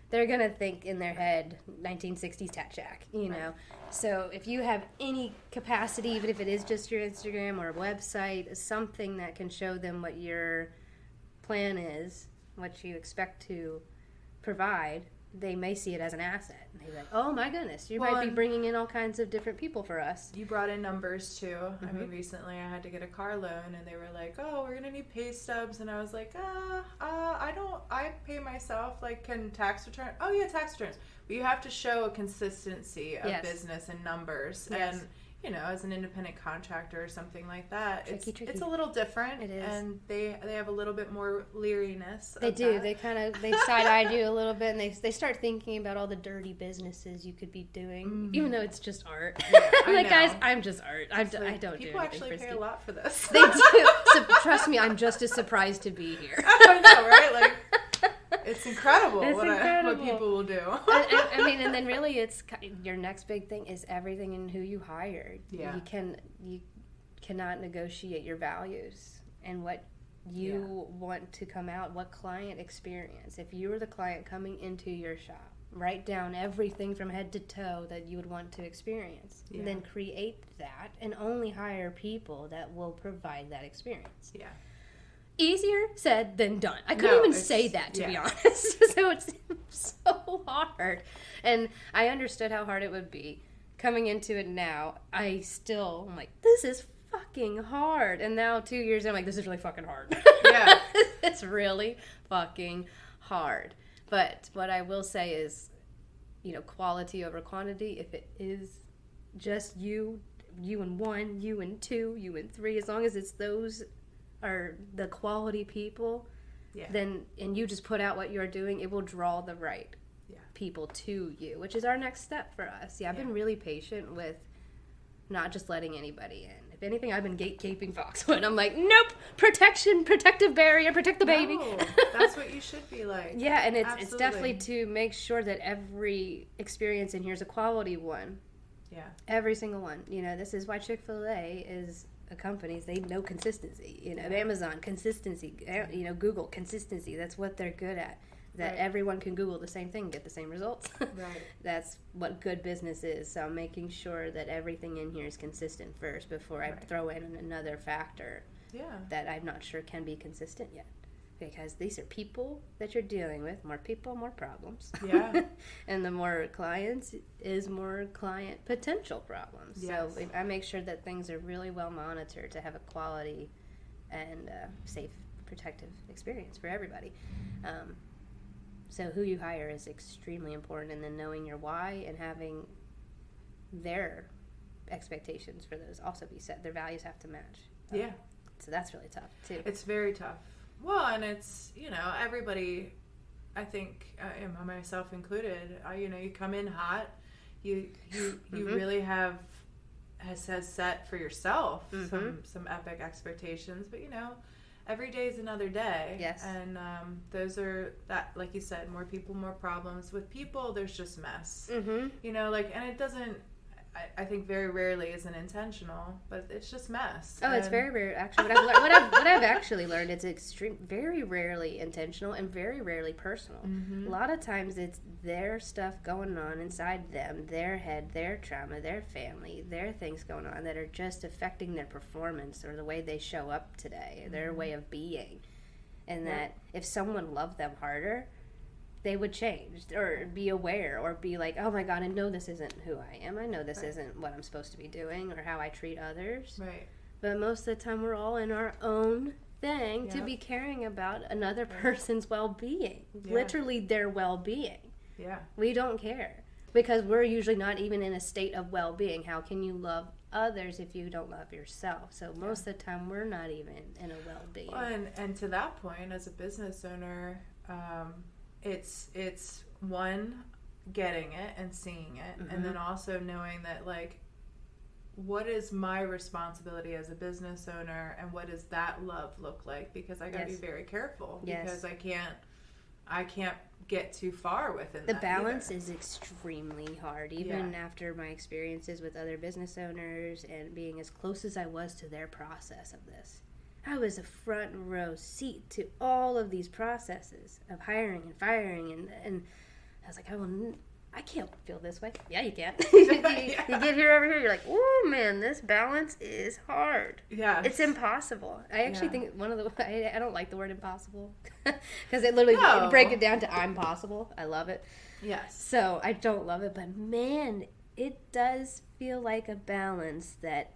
They're going to think in their head 1960s Tat Shack, know. So if you have any capacity, even if it is just your Instagram or a website, something that can show them what your plan is, what you expect to provide, they may see it as an asset. And they're like, oh my goodness, you might be bringing in all kinds of different people for us. You brought in numbers too. Mm-hmm. I mean, recently I had to get a car loan and they were like, oh, we're going to need pay stubs. And I was like, I pay myself. Like, can tax return? Oh yeah, tax returns. But you have to show a consistency of business and numbers. Yes. And, as an independent contractor or something like that, Tricky. it's a little different. It is. And they have a little bit more leeriness. They do. That. They side-eye you a little bit, and they start thinking about all the dirty businesses you could be doing, even though it's just art. Yeah, I'm like, know. guys, I'm just art. I don't do anything People actually frisky. pay a lot for this. They do. So, trust me, I'm just as surprised to be here. I know, right? Like, it's incredible what people will do. I mean, and then really, it's your next big thing is everything in who you hire. Yeah. You cannot negotiate your values and what you want to come out, what client experience. If you were the client coming into your shop, write down everything from head to toe that you would want to experience. Yeah. Then create that and only hire people that will provide that experience. Yeah. Easier said than done. I couldn't even say that, to be honest. So it's so hard. And I understood how hard it would be. Coming into it now, I'm like, this is fucking hard. And now 2 years in, I'm like, this is really fucking hard. Yeah. It's really fucking hard. But what I will say is, quality over quantity. If it is just you and one, you and two, you and three, as long as it's those are the quality people, then, and you just put out what you're doing, it will draw the right people to you, which is our next step for us. I've been really patient with not just letting anybody in. If anything, I've been gatekeeping Foxwood. I'm like, nope, protective barrier, protect the baby. No, that's what you should be like. Yeah, and it's definitely to make sure that every experience in here is a quality one. Yeah. Every single one. This is why Chick-fil-A is a company. They know consistency. Amazon, consistency. Google, consistency. That's what they're good at. That everyone can Google the same thing and get the same results. Right. That's what good business is. So I'm making sure that everything in here is consistent first before I throw in another factor that I'm not sure can be consistent yet. Because these are people that you're dealing with. More people, more problems. Yeah. And the more clients is more client potential problems. Yes. So I make sure that things are really well monitored to have a quality and safe, protective experience for everybody. So who you hire is extremely important, and then knowing your why and having their expectations for those also be set. Their values have to match. Yeah. So that's really tough, too. It's very tough. Well, and it's, everybody, I think, myself included, you come in hot, you really have set for yourself some epic expectations, but, every day is another day. Yes. And those are, that, like you said, more people, more problems. With people, there's just mess. Mm-hmm. And it doesn't, I think very rarely isn't intentional, but it's just mess. Oh, it's very rare. Actually, what I've actually learned, it's very rarely intentional and very rarely personal. Mm-hmm. A lot of times it's their stuff going on inside them, their head, their trauma, their family, their things going on that are just affecting their performance or the way they show up today, their way of being. And that if someone loved them harder, they would change or be aware or be like, oh my God, I know this isn't who I am. I know this isn't what I'm supposed to be doing or how I treat others. Right. But most of the time we're all in our own thing to be caring about another person's well-being. Yeah. Literally their well-being. Yeah. We don't care because we're usually not even in a state of well-being. How can you love others if you don't love yourself? So most of the time we're not even in a well-being. Well, and to that point, as a business owner, it's one, getting it and seeing it, and then also knowing that, like, what is my responsibility as a business owner, and what does that love look like? Because I gotta be very careful because I can't get too far within the that balance either. Is extremely hard, even after my experiences with other business owners and being as close as I was to their process of this. I was a front row seat to all of these processes of hiring and firing, and I was like, I can't feel this way. Yeah, you can. You get here over here, you're like, oh man, this balance is hard. Yeah, it's impossible. I actually think I don't like the word impossible because it literally you break it down to I'm possible. I love it. Yes. So I don't love it, but man, it does feel like a balance that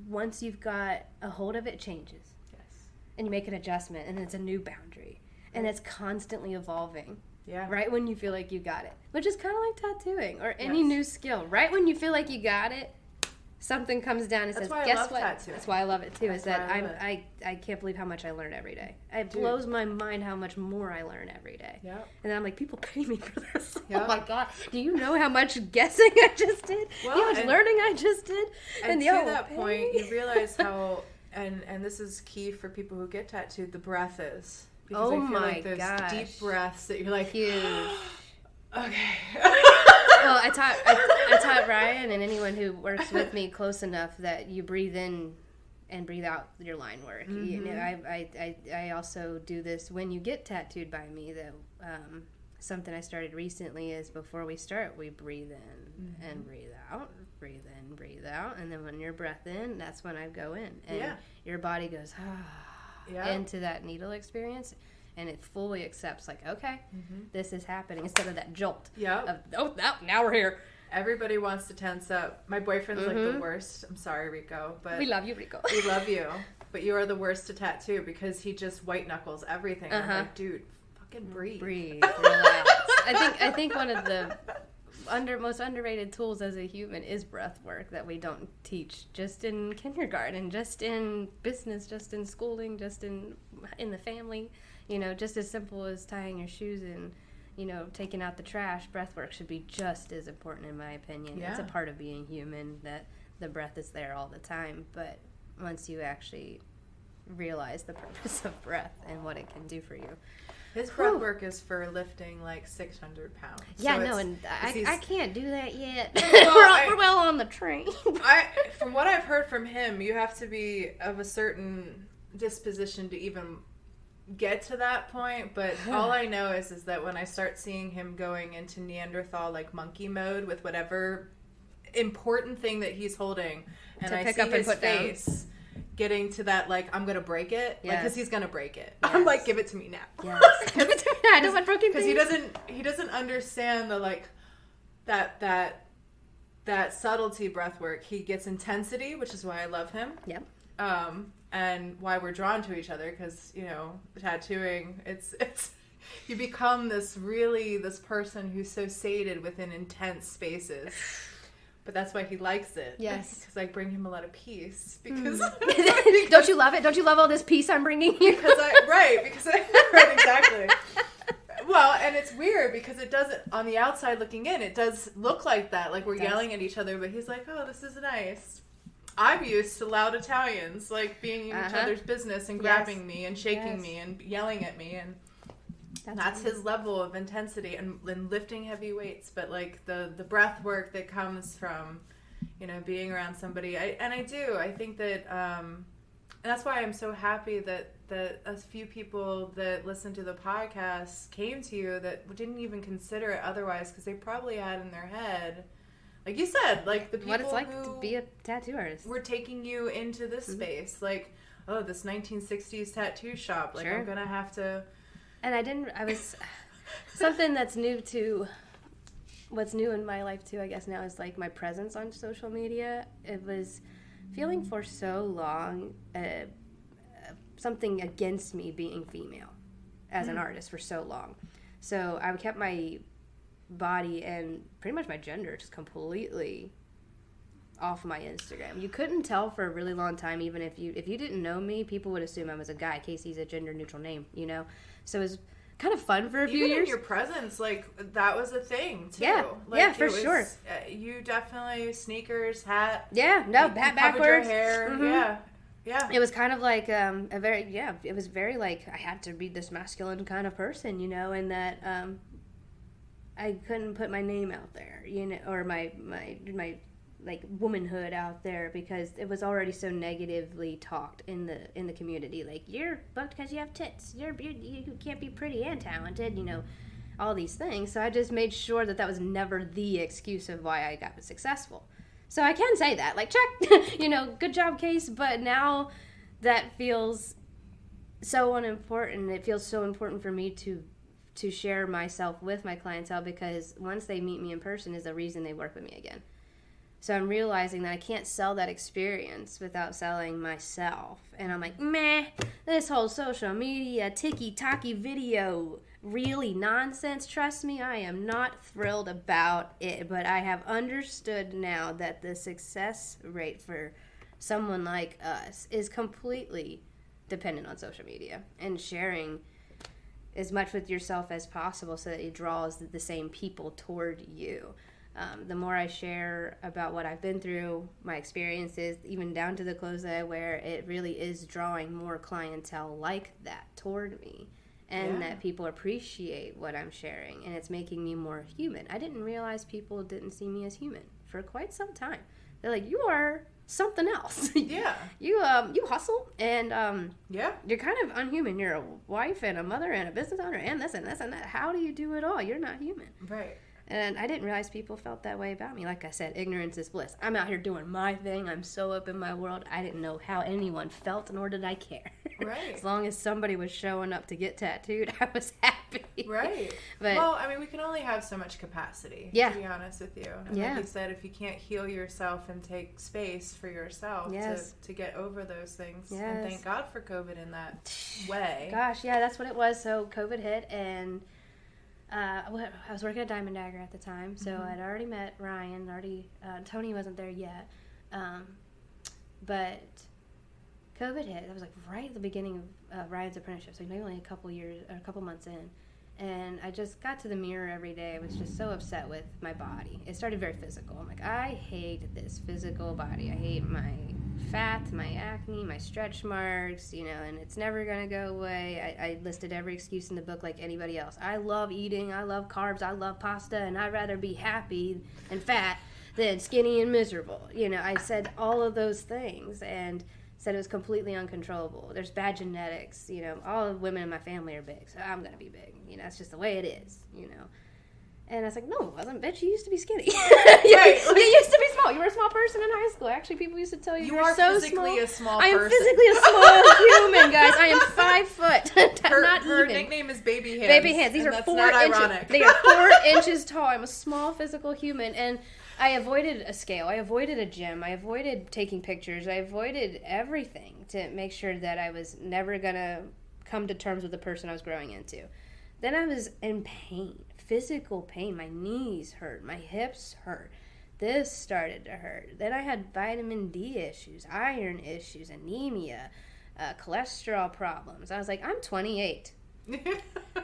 once you've got a hold of it, changes. Yes. And you make an adjustment, and it's a new boundary, and it's constantly evolving. Yeah. Right when you feel like you got it, which is kind of like tattooing or any new skill. Right when you feel like you got it, something comes down and says, "Guess what?" Tattooing. That's why I love it too. Is that I can't believe how much I learn every day. It blows my mind how much more I learn every day. Yeah. And then I'm like, people pay me for this. Yep. Oh my God! Do you know how much guessing I just did? Well, how much learning I just did? And to that point, you realize how and this is key for people who get tattooed. The breath is. Because I feel like those deep breaths that you're like, huge. Okay. Well, I taught Ryan and anyone who works with me close enough that you breathe in and breathe out your line work. Mm-hmm. You know, I also do this when you get tattooed by me. That something I started recently is before we start, we breathe in and breathe out, breathe in, breathe out, and then when your breath in, that's when I go in, and your body goes into that needle experience, and it fully accepts, like, okay, this is happening, instead of that jolt of, now we're here. Everybody wants to tense up. My boyfriend's like the worst. I'm sorry, Rico, but we love you, Rico. We love you, but you are the worst to tattoo because he just white knuckles everything. I'm like, dude, fucking breathe, relax. I think one of the most underrated tools as a human is breath work that we don't teach just in kindergarten, just in business, just in schooling, just in the family. You know, just as simple as tying your shoes and, you know, taking out the trash. Breath work should be just as important, in my opinion. Yeah. It's a part of being human that the breath is there all the time. But once you actually realize the purpose of breath and what it can do for you. His breath work is for lifting like 600 pounds. Yeah, so and I can't do that yet. We're well on the train. From what I've heard from him, you have to be of a certain disposition to even get to that point. But all I know is that when I start seeing him going into Neanderthal, like monkey mode with whatever important thing that he's holding, and I see his face getting to that, like, I'm gonna break it, because he's gonna break it. Yes. I'm like, give it to me now. Yes. Give it to me now. I don't want broken things. Because he doesn't understand the, like, that subtlety breath work. He gets intensity, which is why I love him. Yep. And why we're drawn to each other, because, you know, tattooing, it's you become this person who's so sated within intense spaces. But that's why he likes it. Yes. Because I bring him a lot of peace. Because don't you love it? Don't you love all this peace I'm bringing you? Right, exactly. Well, and it's weird because it doesn't, on the outside looking in, it does look like that. Like we're yelling at each other, but he's like, oh, this is nice. I'm used to loud Italians, like being in each other's business and grabbing me and shaking me and yelling at me, and that's his level of intensity and lifting heavy weights. But like the breath work that comes from, you know, being around somebody, I think that and that's why I'm so happy that a few people that listen to the podcast came to you that didn't even consider it otherwise, because they probably had in their head, like you said, like the people what it's like to be a tattoo artist. We're taking you into this space, like, oh, this 1960s tattoo shop, like I'm gonna have to. And I Something that's what's new in my life too, I guess now, is like my presence on social media. It was feeling for so long something against me being female as an artist for so long. So I kept my body and pretty much my gender just completely off my Instagram. You couldn't tell for a really long time. Even if you didn't know me, people would assume I was a guy. Casey's a gender neutral name, you know. So it was kind of fun for a few Even years. in your presence, like, that was a thing too. Yeah, like, yeah, for sure. You definitely sneakers, hat. Yeah, no, covered hat backwards. Your hair. Mm-hmm. Yeah. It was kind of like it was very like I had to be this masculine kind of person, you know, and that I couldn't put my name out there, you know, or my like womanhood out there, because it was already so negatively talked in the community. Like, you're bucked because you have tits. You can't be pretty and talented, you know, all these things. So I just made sure that was never the excuse of why I got successful. So I can say that, like, check, you know, good job, Case. But now that feels so unimportant. It feels so important for me to share myself with my clientele, because once they meet me in person is the reason they work with me again. So I'm realizing that I can't sell that experience without selling myself. And I'm like, meh, this whole social media, ticky-tacky video, really nonsense. Trust me, I am not thrilled about it. But I have understood now that the success rate for someone like us is completely dependent on social media and sharing as much with yourself as possible so that it draws the same people toward you. The more I share about what I've been through, my experiences, even down to the clothes that I wear, it really is drawing more clientele like that toward me, and that people appreciate what I'm sharing, and it's making me more human. I didn't realize people didn't see me as human for quite some time. They're like, you are something else. Yeah. You hustle, and you're kind of unhuman. You're a wife and a mother and a business owner and this and this and that. How do you do it all? You're not human. Right. And I didn't realize people felt that way about me. Like I said, ignorance is bliss. I'm out here doing my thing. I'm so up in my world. I didn't know how anyone felt, nor did I care. Right. As long as somebody was showing up to get tattooed, I was happy. Right. But, well, I mean, we can only have so much capacity, to be honest with you. And like you said, if you can't heal yourself and take space for yourself to get over those things, and thank God for COVID in that way. Gosh, yeah, that's what it was. So COVID hit, and I was working at Diamond Dagger at the time, so I'd already met Ryan. Tony wasn't there yet, but COVID hit. That was like right at the beginning of Ryan's apprenticeship, so maybe only a couple months in. And I just got to the mirror every day. I was just so upset with my body. It started very physical. I'm like, I hate this physical body. I hate my fat, my acne, my stretch marks, you know, and it's never going to go away. I listed every excuse in the book like anybody else. I love eating. I love carbs. I love pasta. And I'd rather be happy and fat than skinny and miserable. You know, I said all of those things and said it was completely uncontrollable. There's bad genetics, you know. All the women in my family are big, so I'm going to be big. You know, that's just the way it is, you know. And I was like, no, it wasn't, bitch. You used to be skinny. Right. You used to be small. You were a small person in high school. Actually, people used to tell you are so physically small. a small I am person. physically a small human, guys. I am 5 foot. Her nickname is Baby Hands. Baby Hands. These are 4 inches. Ironic. They are 4 inches tall. I'm a small physical human, and I avoided a scale. I avoided a gym. I avoided taking pictures. I avoided everything to make sure that I was never going to come to terms with the person I was growing into. Then I was in pain, physical pain. My knees hurt. My hips hurt. This started to hurt. Then I had vitamin D issues, iron issues, anemia, cholesterol problems. I was like, I'm 28.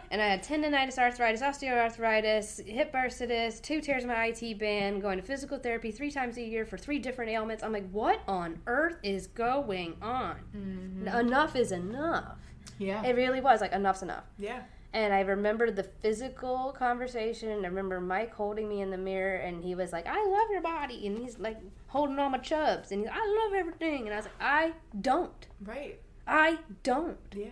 And I had tendonitis, arthritis, osteoarthritis, hip bursitis, 2 tears in my IT band, going to physical therapy 3 times a year for 3 different ailments. I'm like, what on earth is going on? Mm-hmm. Enough is enough. Yeah. It really was. Like, enough's enough. Yeah. And I remember the physical conversation. I remember Mike holding me in the mirror, and he was like, I love your body. And he's like holding all my chubs. And he's like, I love everything. And I was like, I don't. Right. I don't. Yeah.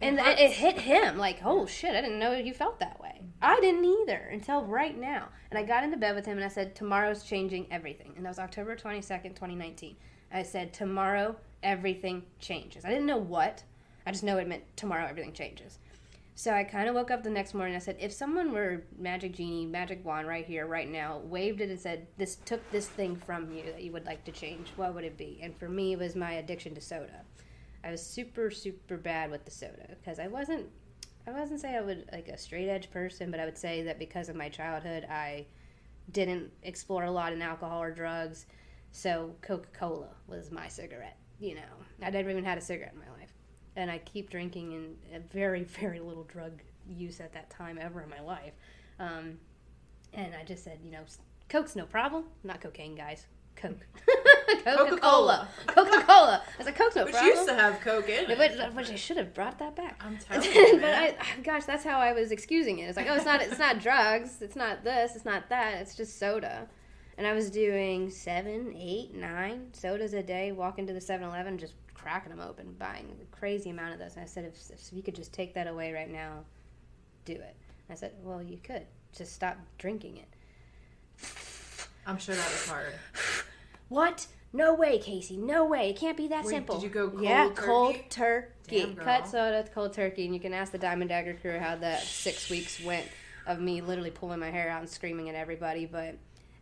And it hit him like, oh, shit, I didn't know you felt that way. I didn't either until right now. And I got into bed with him, and I said, tomorrow's changing everything. And that was October 22nd, 2019. I said, tomorrow, everything changes. I didn't know what. I just know it meant tomorrow, everything changes. So I kind of woke up the next morning. I said, if someone were magic genie, magic wand right here, right now, waved it and said, this took this thing from you that you would like to change, what would it be? And for me, it was my addiction to soda. I was super, super bad with the soda because I wasn't say I would like a straight edge person, but I would say that because of my childhood, I didn't explore a lot in alcohol or drugs. So Coca-Cola was my cigarette. You know, I never even had a cigarette in my life. And I keep drinking and a very, very little drug use at that time ever in my life. And I just said, you know, Coke's no problem. Not cocaine, guys. Coke. Coca-Cola. Coca-Cola. I said, Coke's no problem. Which used to have Coke in it. Which I should have brought that back. I'm telling you, But gosh, that's how I was excusing it. It's like, oh, it's not drugs. It's not this. It's not that. It's just soda. And I was doing 7, 8, 9 sodas a day, walking to the 7-Eleven, just cracking them open, buying a crazy amount of those. And I said, if you could just take that away right now, do it. And I said, well, you could. Just stop drinking it. I'm sure that was hard. What? No way, Casey. No way. It can't be that simple. Did you go cold turkey? turkey? Cold turkey. Damn, girl. Cut soda, cold turkey. And you can ask the Diamond Dagger crew how that 6 weeks went of me literally pulling my hair out and screaming at everybody. But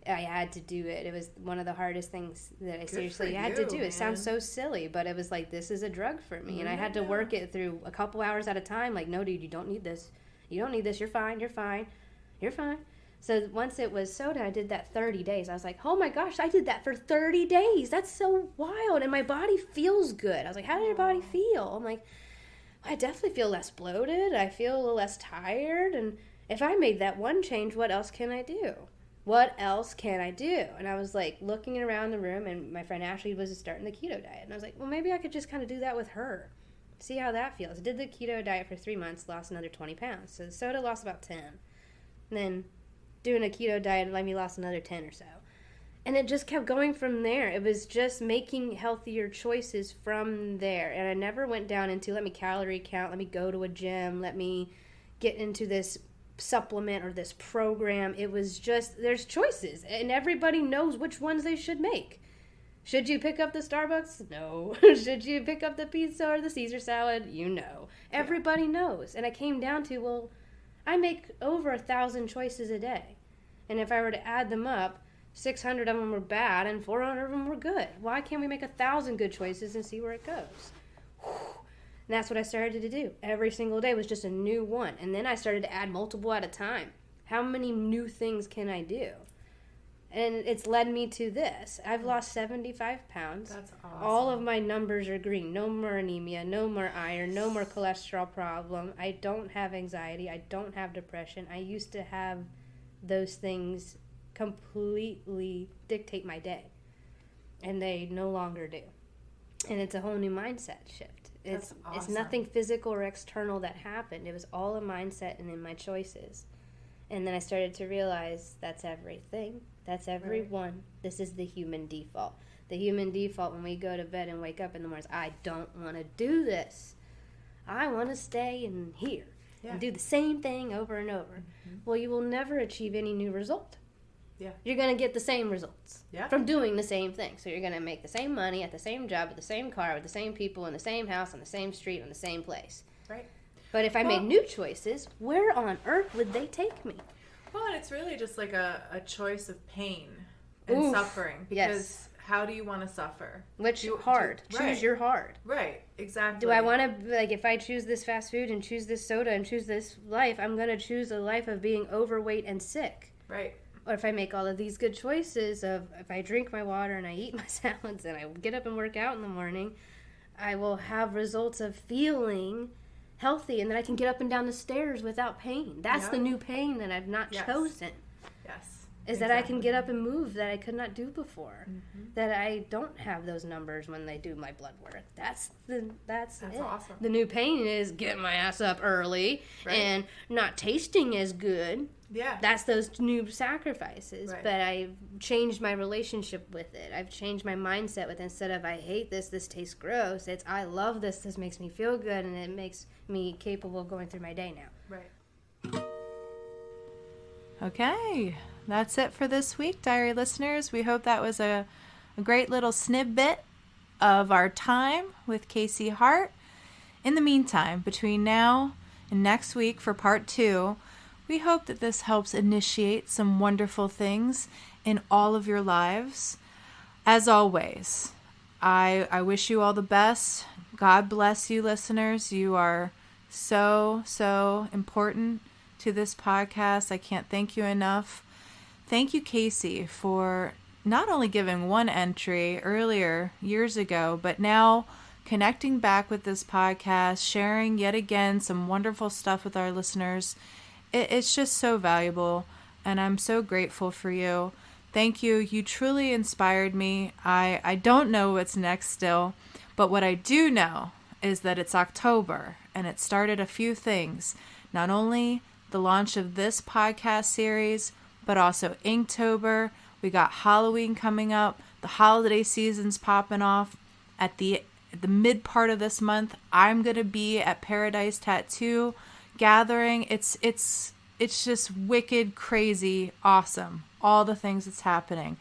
I had to do it. It was one of the hardest things that I seriously had to do. Man. It sounds so silly, but it was like, this is a drug for me. And I had to work it through a couple hours at a time. Like, no, dude, you don't need this. You don't need this. You're fine. You're fine. You're fine. So once it was soda, I did that 30 days. I was like, oh my gosh, I did that for 30 days. That's so wild. And my body feels good. I was like, how did your body feel? I'm like, I definitely feel less bloated. I feel a little less tired. And if I made that one change, what else can I do? What else can I do? And I was like looking around the room, and my friend Ashley was starting the keto diet. And I was like, well, maybe I could just kind of do that with her. See how that feels. I did the keto diet for 3 months, lost another 20 pounds. So the soda lost about 10. And then doing a keto diet let me lost another 10 or so. And it just kept going from there. It was just making healthier choices from there. And I never went down into let me calorie count, let me go to a gym, let me get into this supplement or this program. It was just, there's choices. And everybody knows which ones they should make. Should you pick up the Starbucks? No. Should you pick up the pizza or the Caesar salad? You know. Everybody knows. And I came down to, well, I make over 1,000 choices a day. And if I were to add them up, 600 of them were bad and 400 of them were good. Why can't we make 1,000 good choices and see where it goes? And that's what I started to do. Every single day was just a new one. And then I started to add multiple at a time. How many new things can I do? And it's led me to this. I've lost 75 pounds. That's awesome. All of my numbers are green. No more anemia, no more iron, no more cholesterol problem. I don't have anxiety. I don't have depression. I used to have those things completely dictate my day. And they no longer do. And it's a whole new mindset shift. It's nothing physical or external that happened. It was all a mindset and in my choices. And then I started to realize that's everything. That's everyone. This is the human default. The human default when we go to bed and wake up in the morning is, I don't want to do this. I want to stay in here and do the same thing over and over. Mm-hmm. Well, you will never achieve any new result. Yeah. You're going to get the same results from doing the same thing. So you're going to make the same money at the same job, with the same car, with the same people, in the same house, on the same street, in the same place. Right. But if I made new choices, where on earth would they take me? Well, and it's really just like a choice of pain and suffering. Because how do you want to suffer? Choose your hard. Right, exactly. Do I want to, like, if I choose this fast food and choose this soda and choose this life, I'm going to choose a life of being overweight and sick. Right. Or if I make all of these good choices of, if I drink my water and I eat my salads and I get up and work out in the morning, I will have results of feeling healthy, and that I can get up and down the stairs without pain. That's the new pain that I've not chosen. Yes. Is that I can get up and move that I could not do before. Mm-hmm. That I don't have those numbers when they do my blood work. That's it. Awesome. The new pain is getting my ass up early and not tasting as good. Yeah. That's those new sacrifices. Right. But I've changed my relationship with it. I've changed my mindset with, instead of I hate this tastes gross, it's I love this makes me feel good, and it makes me capable of going through my day now. Right. Okay. That's it for this week, Diary listeners. We hope that was a great little snippet of our time with Casey Hart. In the meantime, between now And next week for part 2, we hope that this helps initiate some wonderful things in all of your lives. As always, I wish you all the best. God bless you, listeners. You are so, so important to this podcast. I can't thank you enough. Thank you, Casey, for not only giving one entry earlier years ago, but now connecting back with this podcast, sharing yet again some wonderful stuff with our listeners. It's just so valuable, and I'm so grateful for you. Thank you. You truly inspired me. I don't know what's next still, but what I do know is that it's October, and it started a few things. Not only the launch of this podcast series, but also Inktober. We got Halloween coming up. The holiday season's popping off. At the mid part of this month, I'm going to be at Paradise Tattoo Gathering. It's just wicked, crazy, awesome. All the things that's happening.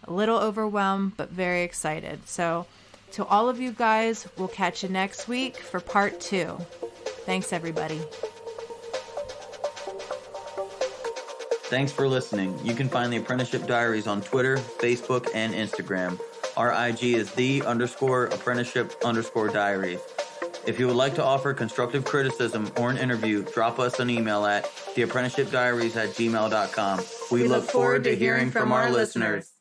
A little overwhelmed, but very excited. So to all of you guys, we'll catch you next week for part 2. Thanks, everybody. Thanks for listening. You can find the Apprenticeship Diaries on Twitter, Facebook, and Instagram. Our IG is _apprenticeship_diaries. If you would like to offer constructive criticism or an interview, drop us an email at theapprenticeshipdiaries@gmail.com. We look forward to hearing from our listeners.